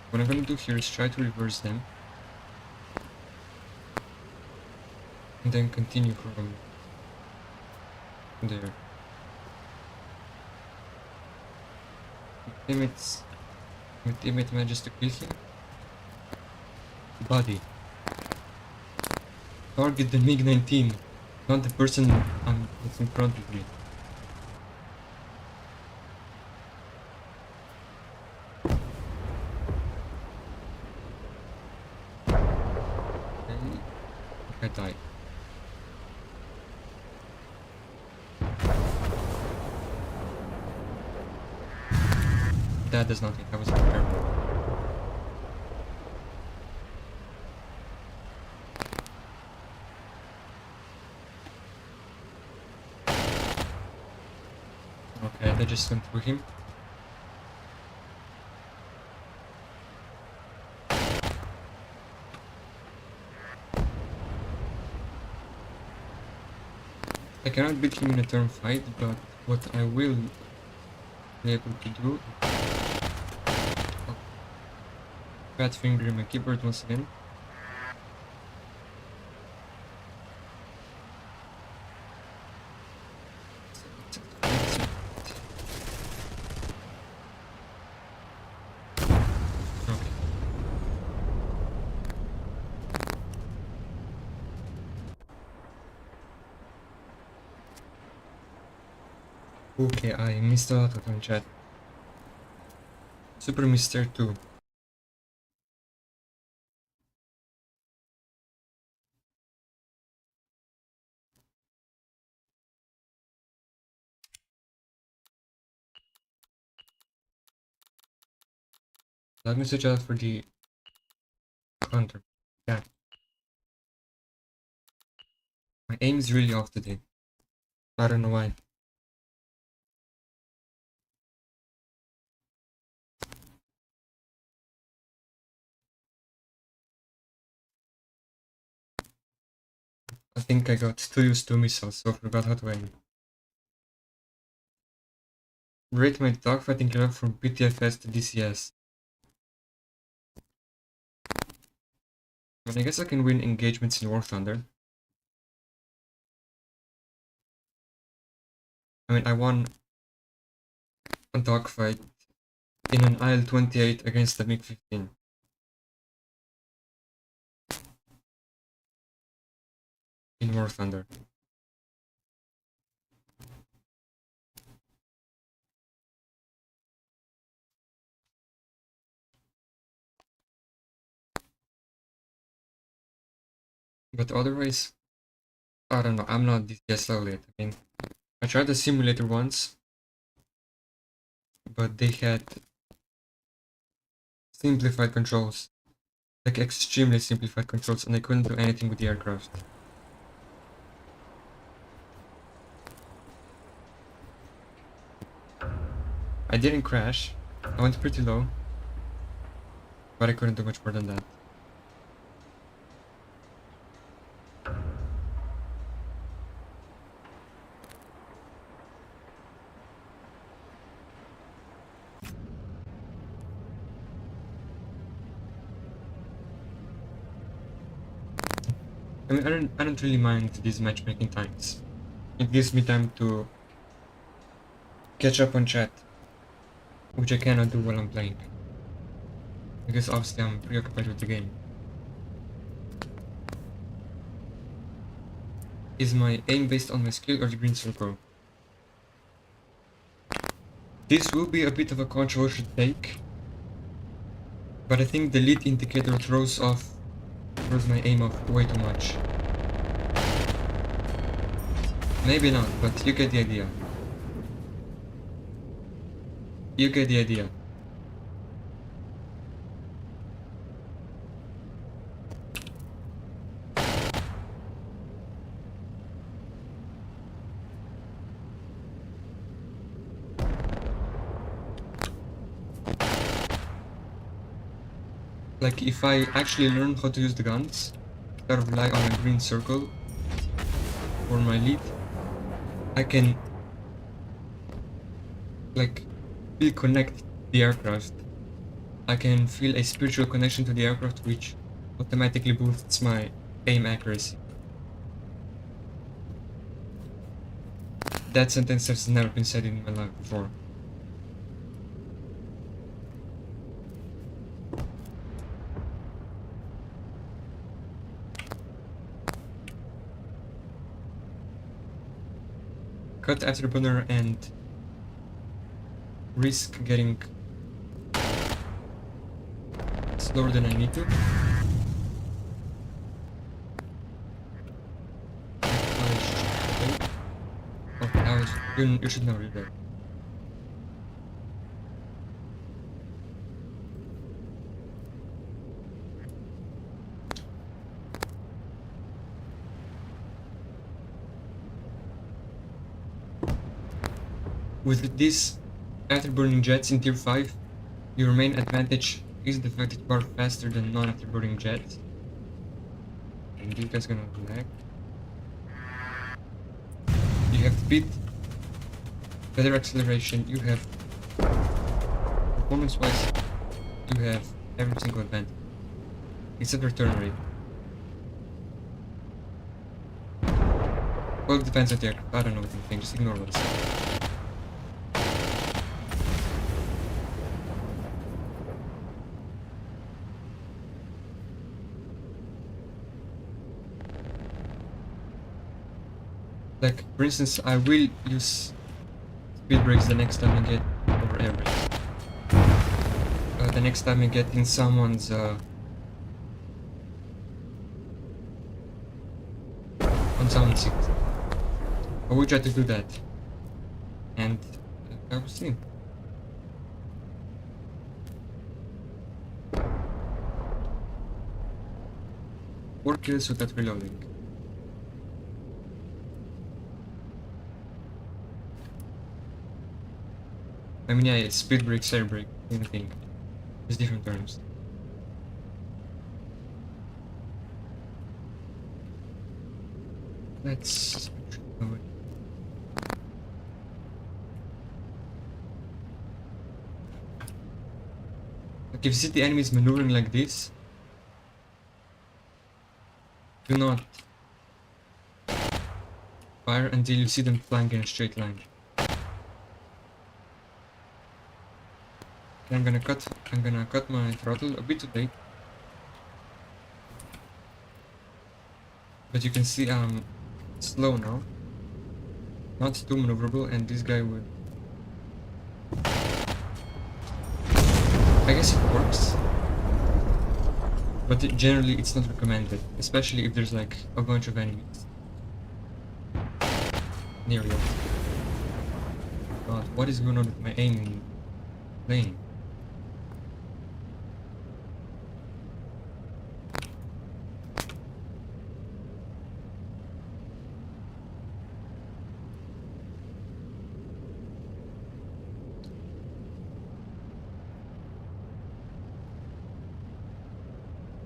What I'm gonna do here is try to reverse them. And then continue from there. My teammate manages to kill him. Body. Target the MiG-19, not the person that's in front of me. I died. That does nothing. That was terrible. Okay, that just went through him. I cannot beat him in a turn fight, but what I will be able to do. Oh, fat finger in my keyboard once again. Okay, I missed a lot on chat. Super Mister 2. Let me switch out for the counter. Yeah. My aim is really off today. I don't know why. I think I got too used to missiles, so I forgot how to aim. Rate my dogfighting level from PTFS to DCS. I guess I can win engagements in War Thunder. I mean, I won a dogfight in an IL-28 against the MiG-15. In War Thunder. But otherwise, I don't know, I'm not DCS level yet. I mean, I tried the simulator once, but they had simplified controls. Like extremely simplified controls, and I couldn't do anything with the aircraft. I didn't crash. I went pretty low, but I couldn't do much more than that. I mean, I don't really mind these matchmaking times. It gives me time to catch up on chat, which I cannot do while I'm playing, because obviously I'm preoccupied with the game. Is my aim based on my skill or the green circle? This will be a bit of a controversial take, but I think the lead indicator throws my aim off way too much. Maybe not, but you get the idea. You get the idea. Like, if I actually learn how to use the guns, instead of rely on a green circle for my lead, I can, like, feel connect to the aircraft. I can feel a spiritual connection to the aircraft, which automatically boosts my aim accuracy. That sentence has never been said in my life before. Cut afterburner and risk getting slower than I need to. Okay, you should never do that. With these afterburning jets in tier 5, your main advantage is the fact that you are faster than non-afterburning jets. And this guy's gonna lag. You have speed, better acceleration, you have performance-wise, you have every single advantage. Except return rate. Well, it depends on the aircraft. I don't know what you think, just ignore what I said. Like, for instance, I will use speed brakes the next time I get over air brakes. The next time I get in someone's on someone's seat. I will try to do that. And I will see. 4 kills without reloading. I mean, yeah, it's speed brake, air brake, same thing. Just different terms. Let's... Like, if you see the enemies maneuvering like this, do not fire until you see them flying in a straight line. Okay, I'm gonna cut my throttle a bit too late. But you can see I'm slow now. Not too maneuverable, and this guy would... I guess it works. But generally it's not recommended, especially if there's like a bunch of enemies near you. God, what is going on with my aim in playing?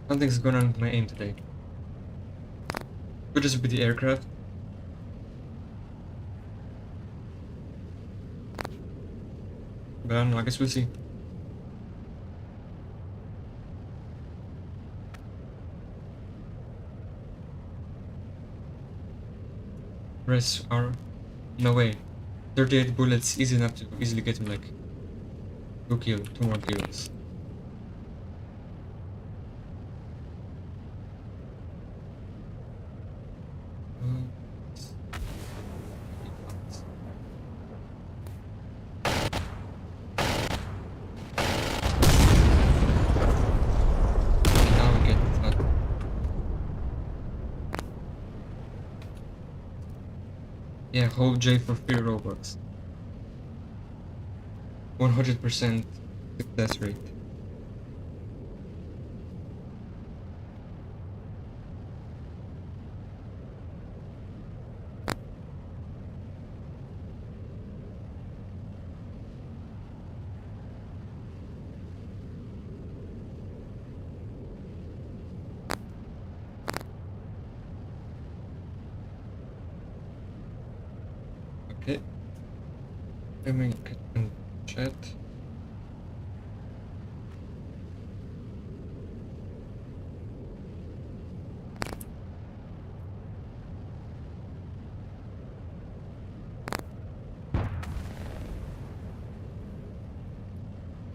Something's going on with my aim today. Could just be the aircraft. But I don't know, I guess we'll see. Press R. No way. 38 bullets, easy enough to easily get him like 2 more kills. Uh, Now we get that. Yeah, hold J for 3 Robux. 100% success rate. Okay. Let me get in chat.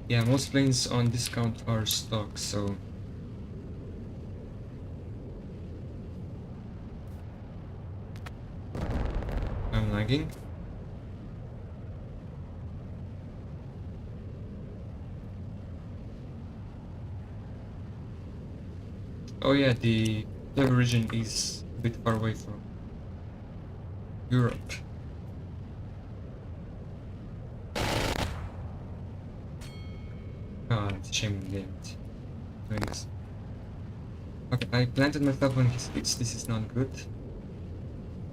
Yeah, most planes on discount are stock, so I'm lagging. Oh yeah, the server region is a bit far away from Europe. Ah, it's a shame we didn't doing this. Okay, I planted myself on his pitch. This is not good.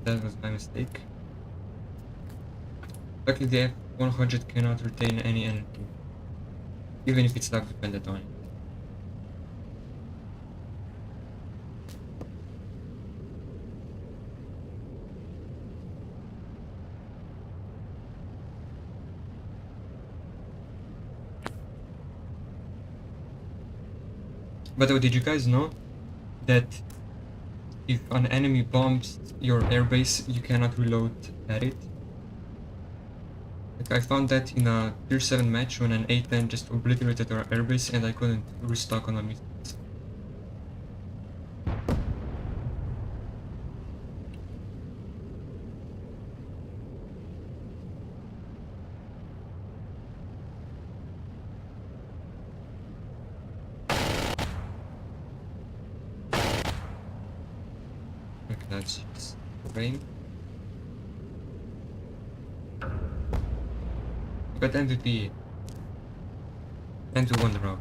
That was my mistake. Luckily, the F-100 cannot retain any energy, even if it's not dependent on it. By the way, did you guys know that if an enemy bombs your airbase, you cannot reload at it? Like, I found that in a tier 7 match when an A10 just obliterated our airbase and I couldn't restock on my missiles. Okay, that's just frame. I got MVP and to one round.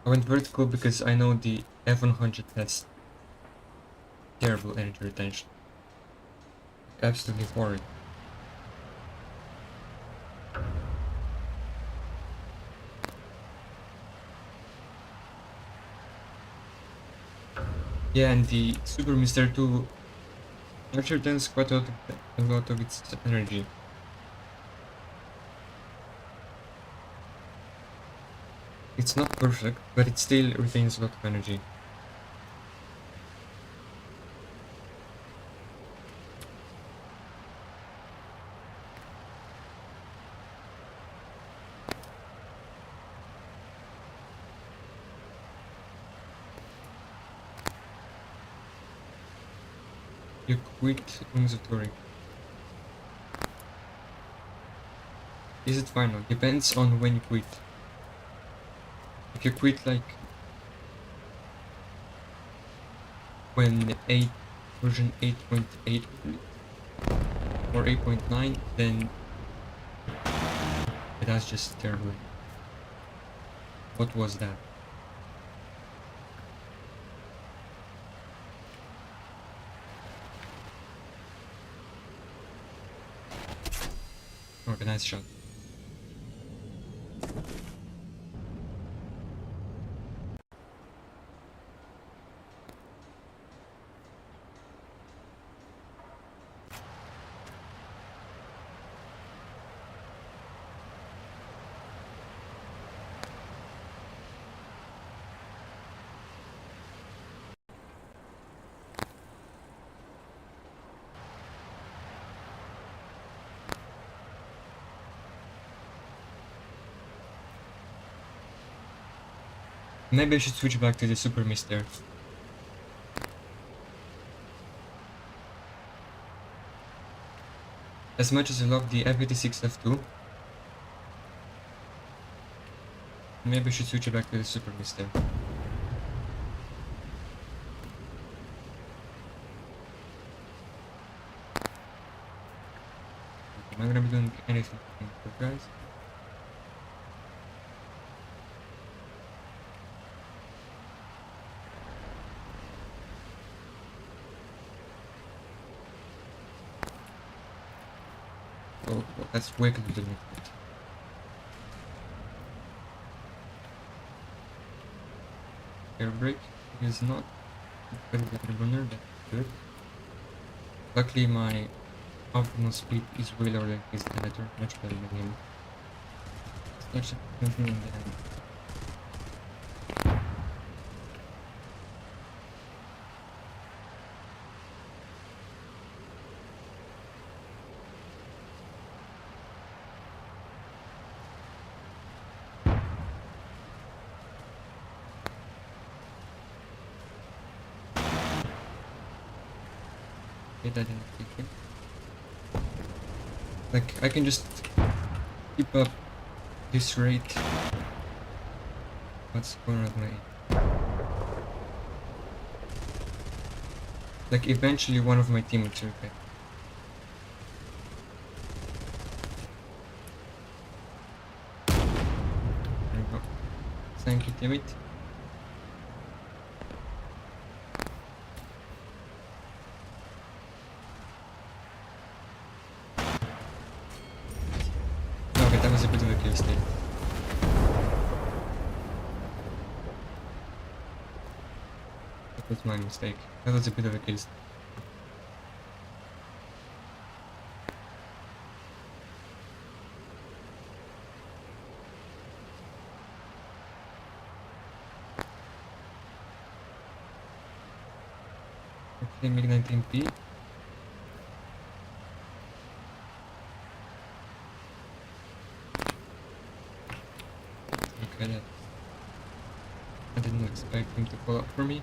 I went vertical because I know the F-100 has terrible energy retention. Absolutely horrid. Yeah, and the Super Mr. 2 actually retains quite a lot of its energy. It's not perfect, but it still retains a lot of energy. You quit inventory. Is it final? Depends on when you quit. If you quit like when version 8.8 or 8.9, then that's just terrible. What was that? Okay, nice shot. Maybe I should switch back to the super mister. As much as I love the F86 F2, maybe I should switch it back to the super mister. Am I gonna be doing anything for guys? Oh, that's way closer to me. Air brake is not very good runner, that's good. Luckily my optimal speed is way lower than his editor, much better than him. Such a good thing in the end. Okay, that didn't kick him. Like, I can just keep up this rate. What's going on with my aim? Like, eventually one of my teammates will get. There we go. Thank you, teammate. Okay, that was a bit of a kill steal. That was my mistake. That was a bit of a kill steal. Okay, make 19p. Okay, that. I didn't expect him to pull up for me.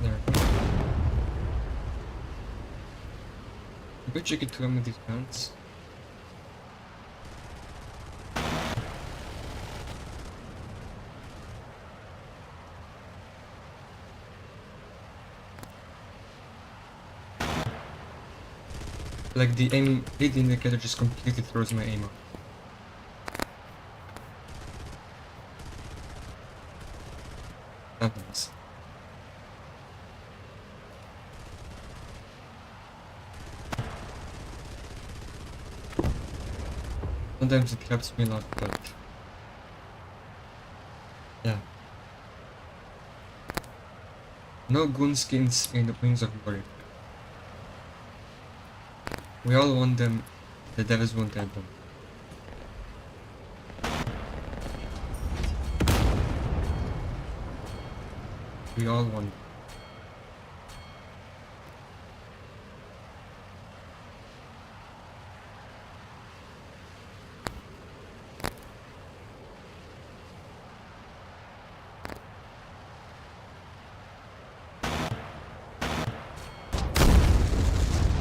There. I bet you could come with these guns. Like the aim lead indicator just completely throws my aim off. That nice. Sometimes it helps me a lot, but yeah. No goon skins in the Wings of Glory. We all want them, the devils won't have them. We all want them.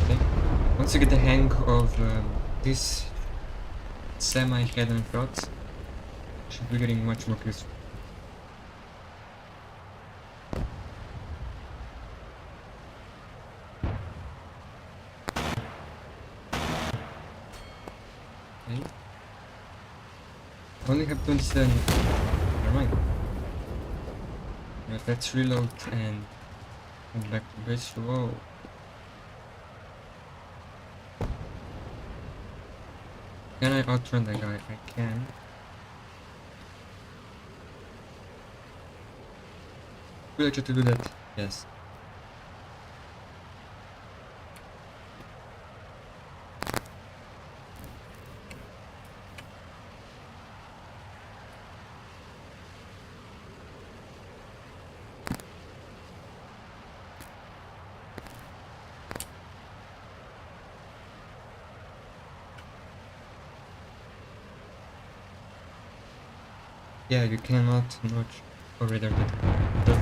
Okay. Once you get the hang of this semi-hidden shots, you should be getting much more crisp. Okay. I only have 27. Never mind. Right, let's reload and come back to base. Whoa. Can I outrun that guy? I can. Will I try to do that? Yes. Yeah, you cannot notch or rather the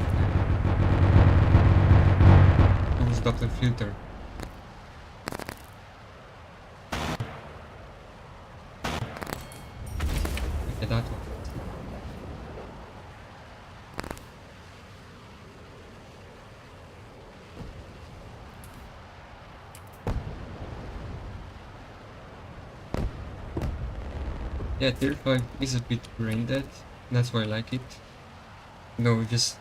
almost Doppler filter. Okay, that one. Yeah, tier 5 is a bit brain dead. That's why I like it. No, it just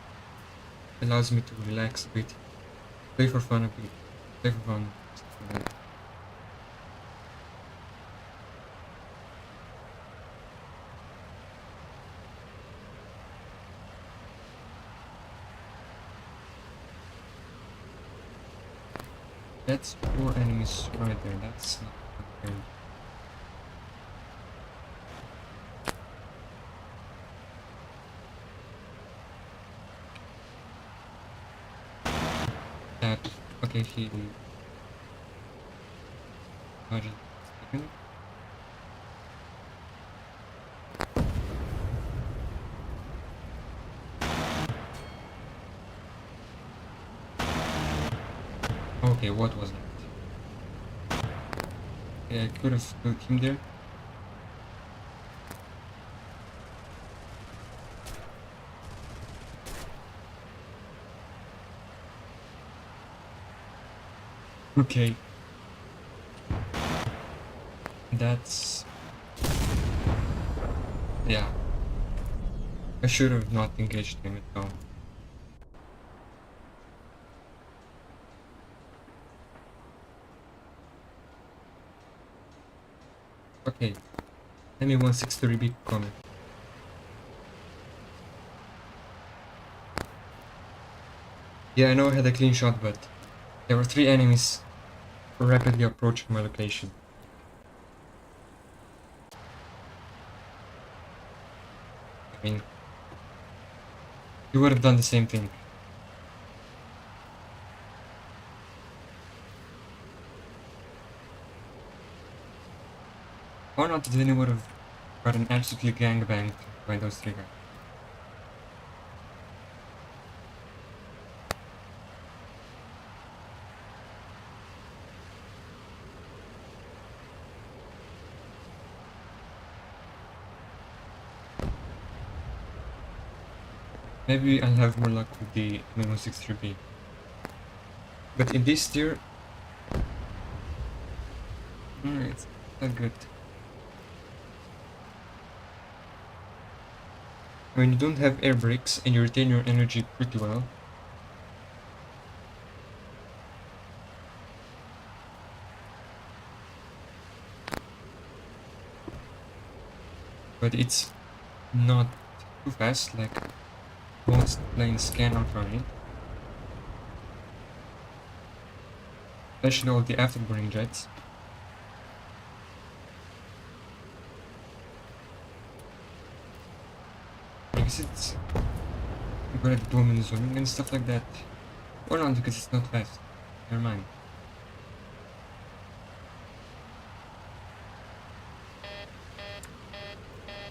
allows me to relax a bit. Play for fun a bit. Play for fun. Stuff like that. That's 4 enemies right there. That's not very. That. Okay, he. Just a second. Okay, what was that? Yeah, I could have killed him there. Okay. That's. Yeah. I should have not engaged him at all. Okay. ME163B coming. Yeah, I know I had a clean shot, but there were 3 enemies rapidly approaching my location. I mean, you would have done the same thing. Or not, then you would have gotten absolutely gangbanged by those 3 guys. Maybe I'll have more luck with the ME163B. But in this tier, it's not good. When you don't have air brakes and you retain your energy pretty well, but it's not too fast like most planes can outrun it. Especially all the afterburning jets. Because it's good at booming zooming and stuff like that. Or not because it's not fast. Never mind.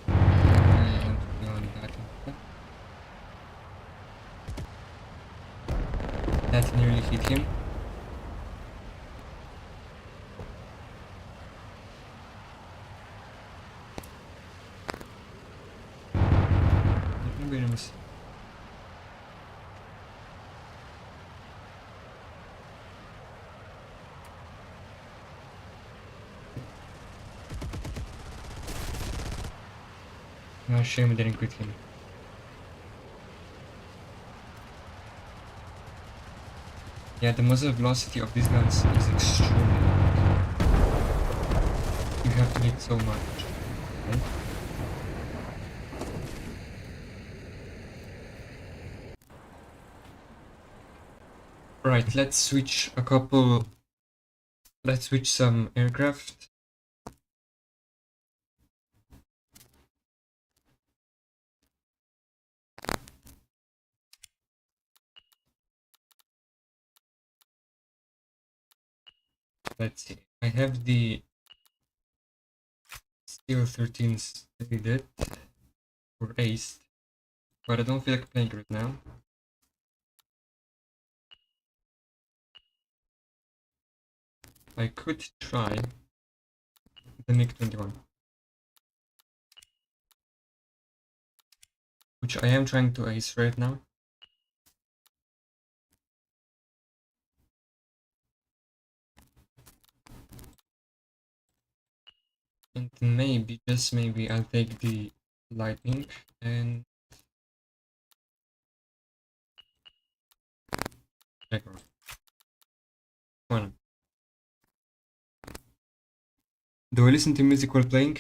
I want to be on that instead. That nearly hit him. Maybe I miss. No, shame I didn't quit him. Yeah, the muzzle velocity of these guns is extremely low. You have to hit so much. Right? Right, let's switch a couple. Let's switch some aircraft. Let's see. I have the Steel 13 stated. or aced, but I don't feel like playing right now. I could try the MiG-21, which I am trying to ace right now. And maybe, just maybe, I'll take the lightning and record. One. Do I listen to music while playing?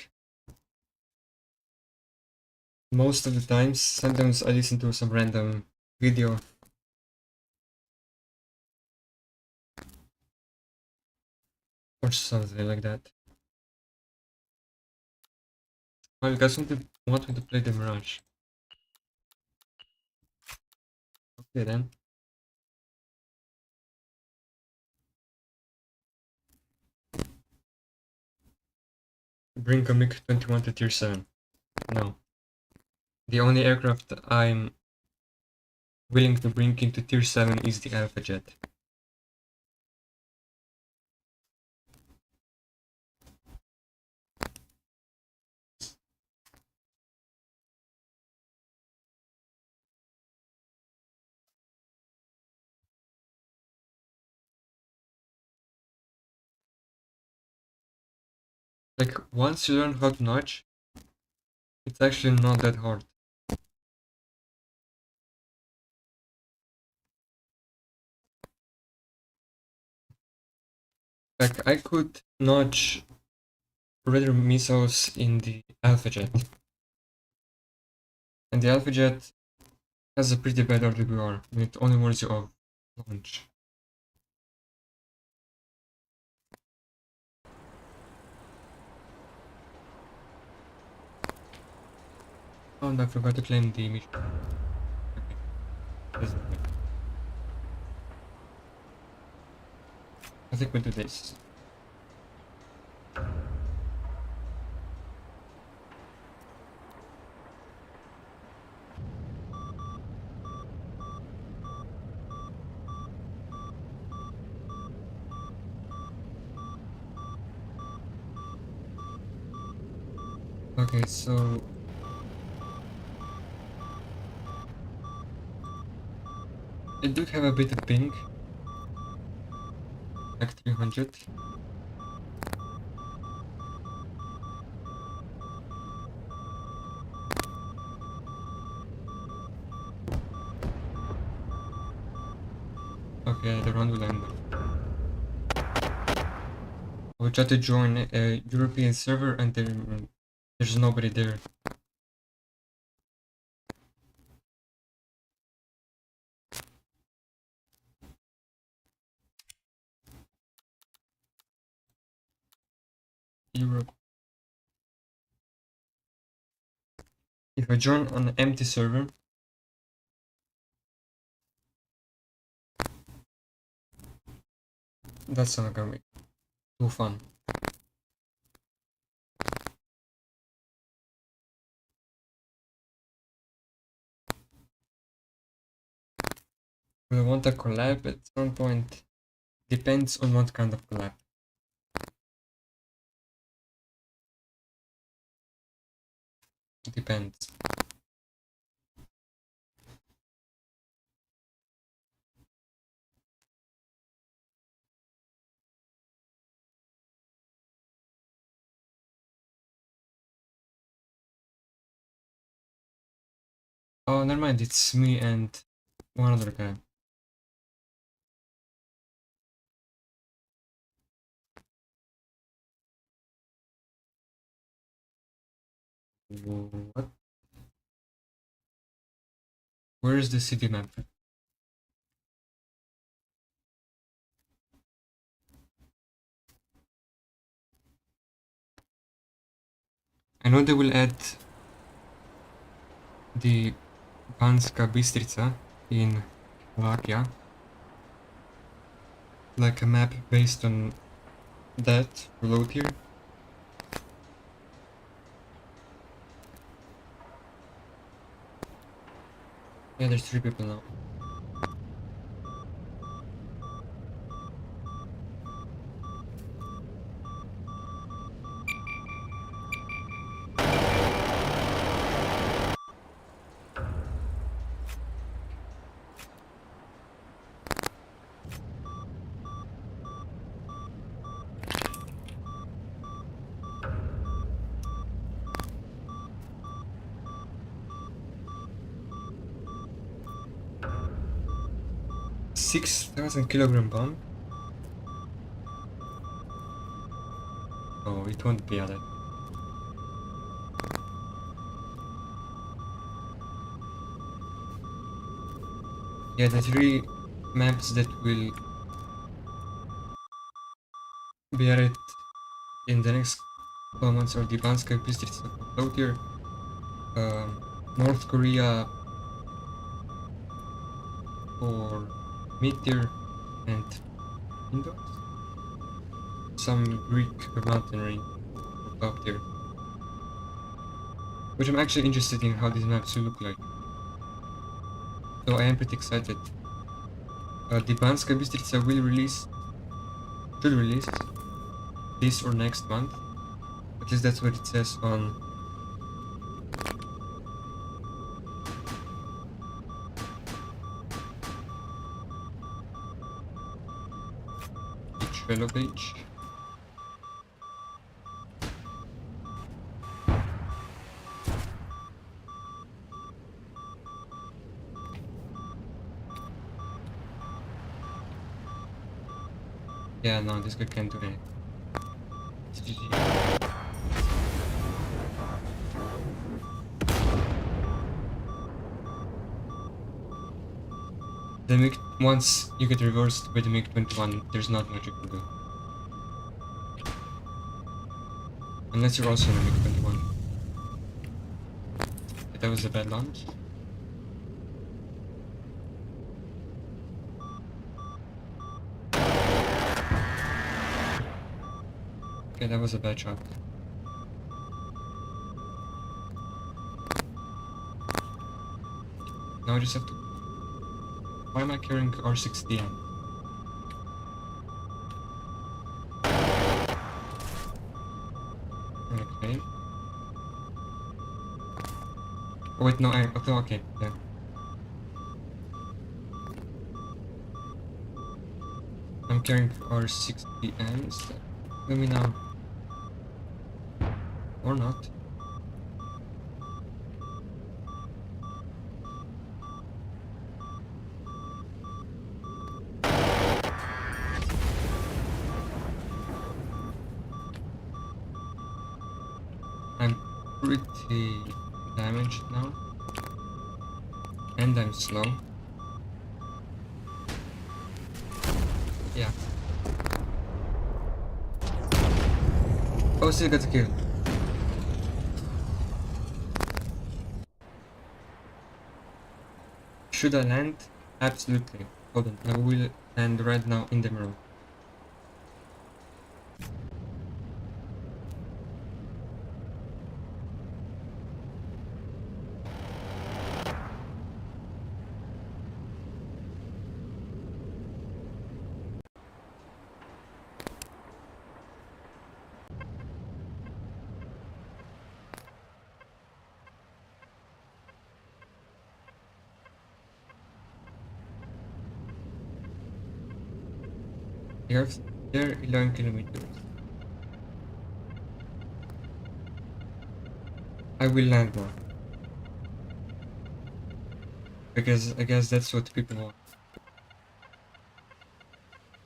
Most of the times. Sometimes I listen to some random video. Or something like that. Well, you guys want me to play the Mirage? Okay then. Bring a MiG-21 to tier 7. No. The only aircraft I'm willing to bring into tier 7 is the Alpha Jet. Like, once you learn how to notch, it's actually not that hard. Like, I could notch radar missiles in the Alpha Jet. And the Alpha Jet has a pretty bad RWR, and it only warns you of launch. Oh, and I forgot to claim the mission. Okay. I think we'll do this. Okay, so it do have a bit of ping, like 300. Okay, the round will end. I will try to join a European server and there's nobody there. Europe. If I join on an empty server, that's not gonna be too fun. Will I want a collab at some point? Depends on what kind of collab. Depends. Oh, never mind, it's me and one other guy. What? Where is the city map? I know they will add the Banska Bystrica in Slovakia, like a map based on that below here. Yeah, there's 3 people now. $6,000 bomb? Oh, it won't be that. Yeah, the 3 maps that will be added in the next couple months are the Banska Bystrica low tier, North Korea for mid tier, and Windows, some Greek mountain range for top tier. Which I'm actually interested in how these maps will look like. So I am pretty excited. The Banska Bystrica should release this or next month. At least that's what it says on each fellow page. Yeah, no, this guy can't do anything. It's GG. The MiG, once you get reversed by the MiG-21, there's not much you can do. Unless you're also in a MiG-21. Okay, that was a bad launch. Okay, that was a bad shot. Now I just have to... Why am I carrying R6DM? Okay. Oh wait, no, okay, yeah. I'm carrying R6DMs. Let me know. Or not. I'm pretty damaged now. And I'm slow. Yeah. Oh, still got a kill. Should I land? Absolutely. Hold on, I will land right now in the mirror. They're 11 kilometers. I will land now. Because I guess that's what people want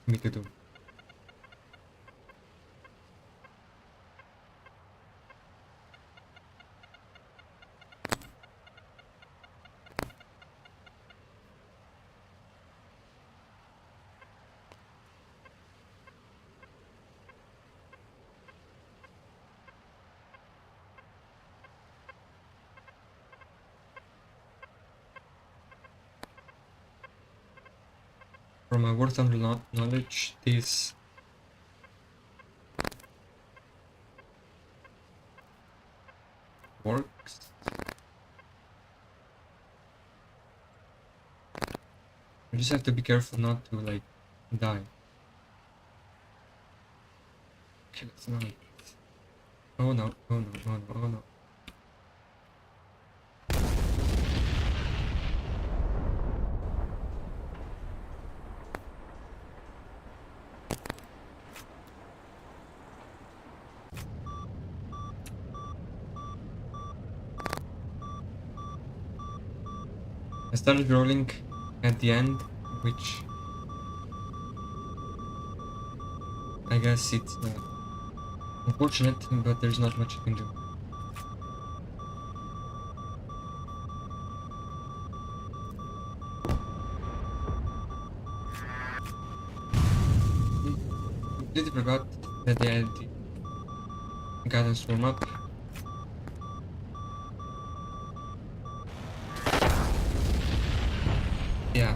me to do. From my worth under knowledge, this works. You just have to be careful not to like die. Okay, let's not. Oh no, oh no, oh no, oh no. I started rolling at the end, which I guess it's unfortunate, but there's not much you can do. Completely forgot that they had the guidance warm up. Yeah.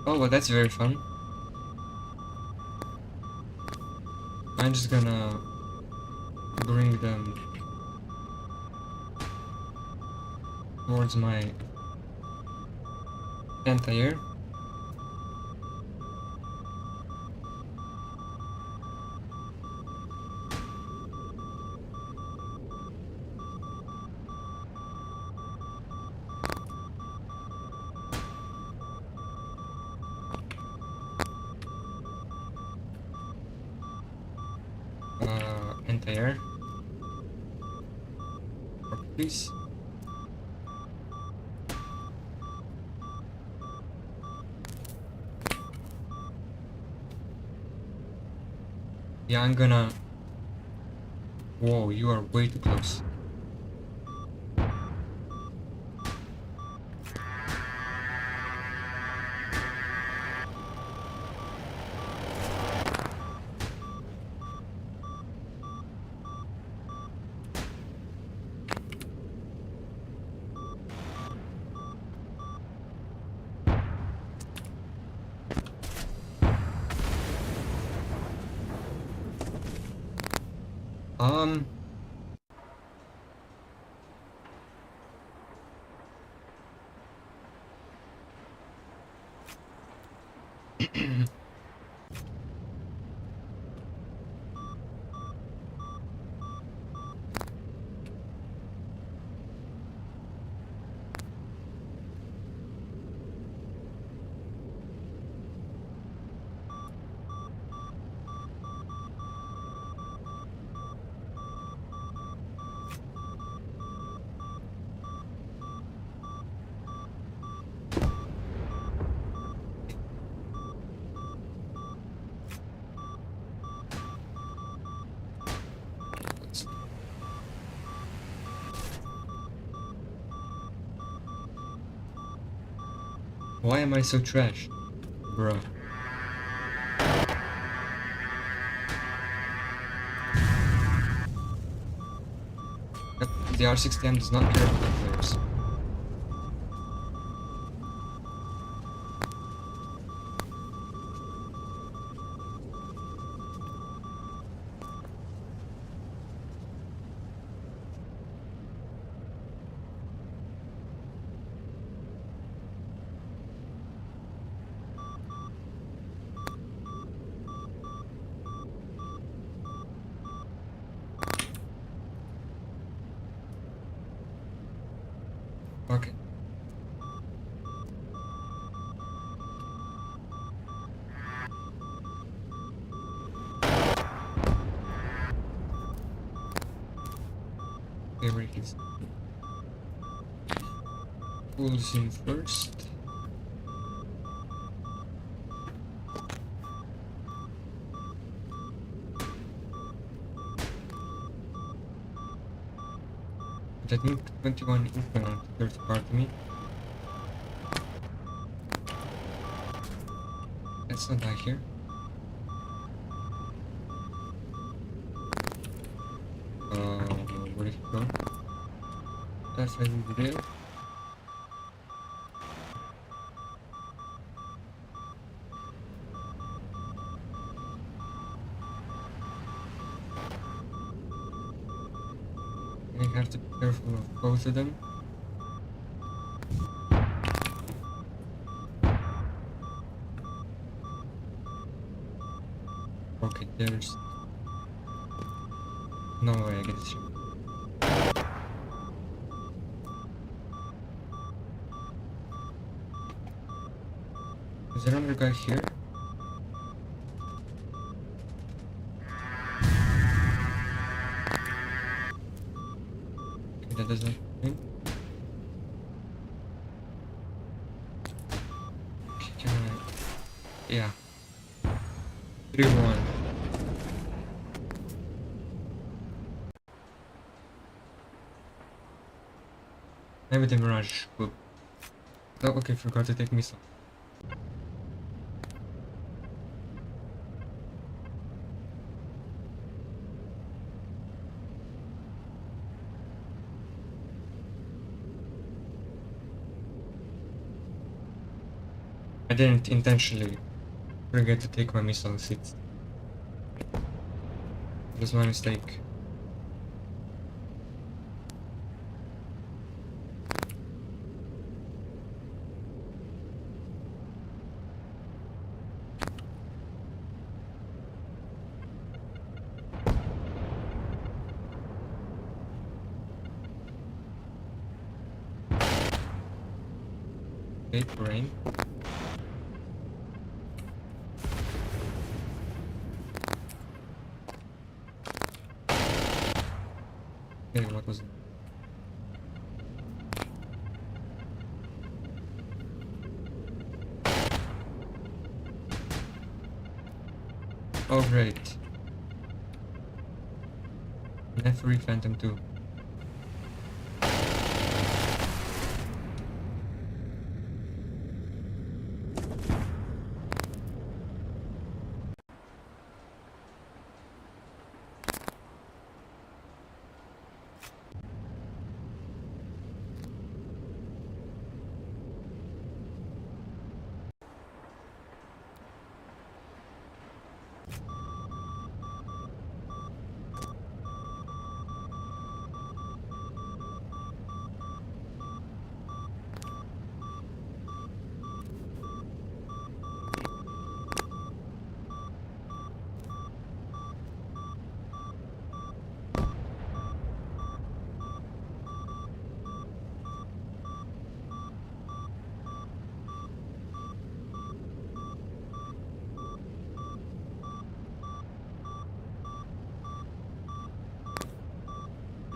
Oh, well, that's very fun. I'm just gonna bring them towards my anti-air. Anti-air. Please. Yeah, I'm gonna... Whoa, you are way too close. Um... Why am I so trash? Bruh. The R6M does not care about players. Okay. Here it is. Pulls in first. That new 21 open third party me. Let's not die here. Where did he go? That's how you do it. have to be careful of both of them. Okay, there's no way I guess. Is there another guy here? Okay, that doesn't mean. Okay, can I? Yeah. 3-1. Maybe the Mirage will. Oh, okay, forgot to take missile. I didn't intentionally forget to take my missiles. It was my mistake. Okay, rain. Okay, what was it? Oh, great. Nefery Phantom 2.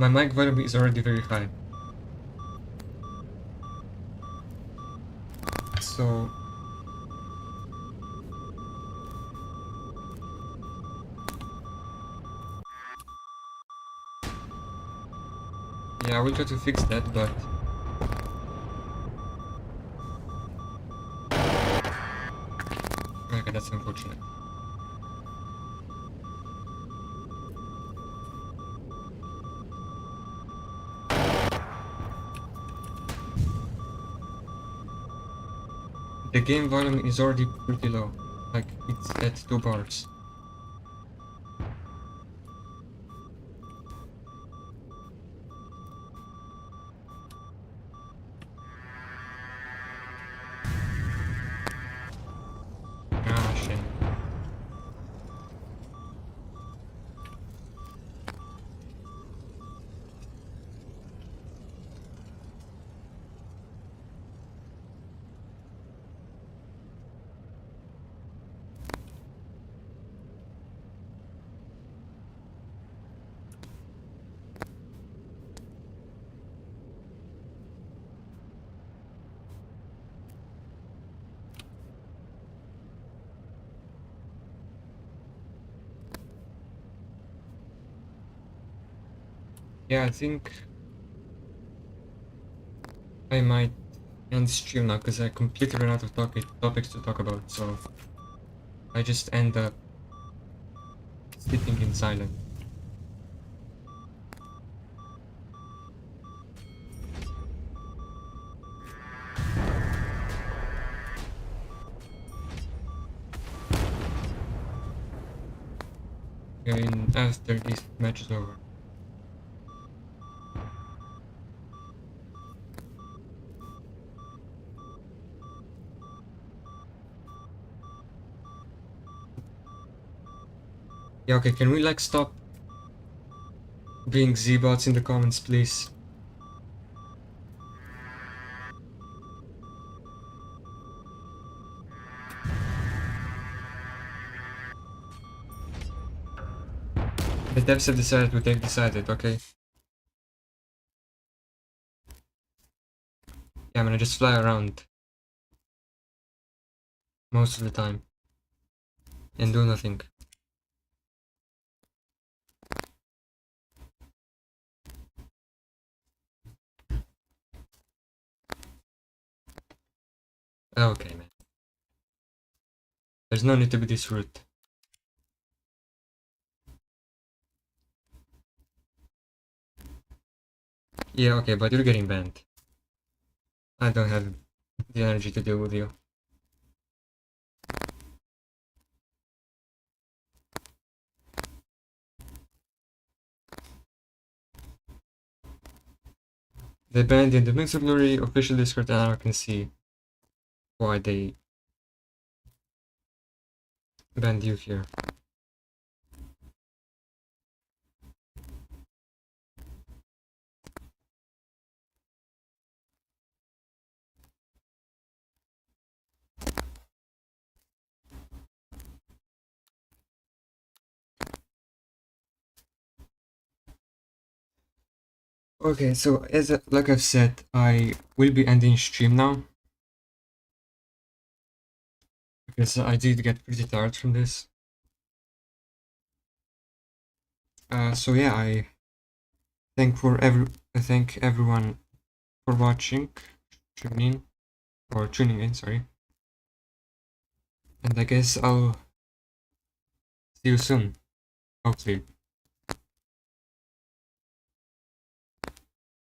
My mic volume is already very high. So yeah, I will try to fix that, but okay, that's unfortunate. The game volume is already pretty low, like it's at 2 bars. Ah, shit. Yeah, I think I might end stream now because I completely ran out of topics to talk about, so I just end up sitting in silence. And after this match is over. Yeah, okay, can we like stop being Z-bots in the comments, please? The devs have decided what they've decided, okay? Yeah, I'm gonna just fly around most of the time and do nothing. Okay, man. There's no need to be this rude. Yeah, okay, but you're getting banned. I don't have the energy to deal with you. They banned the Invincibility official Discord, and now I can see why they banned you here. Okay, so like I've said, I will be ending stream now because I did get pretty tired from this. So yeah, I thank everyone for watching, tuning in, sorry. And I guess I'll see you soon, hopefully.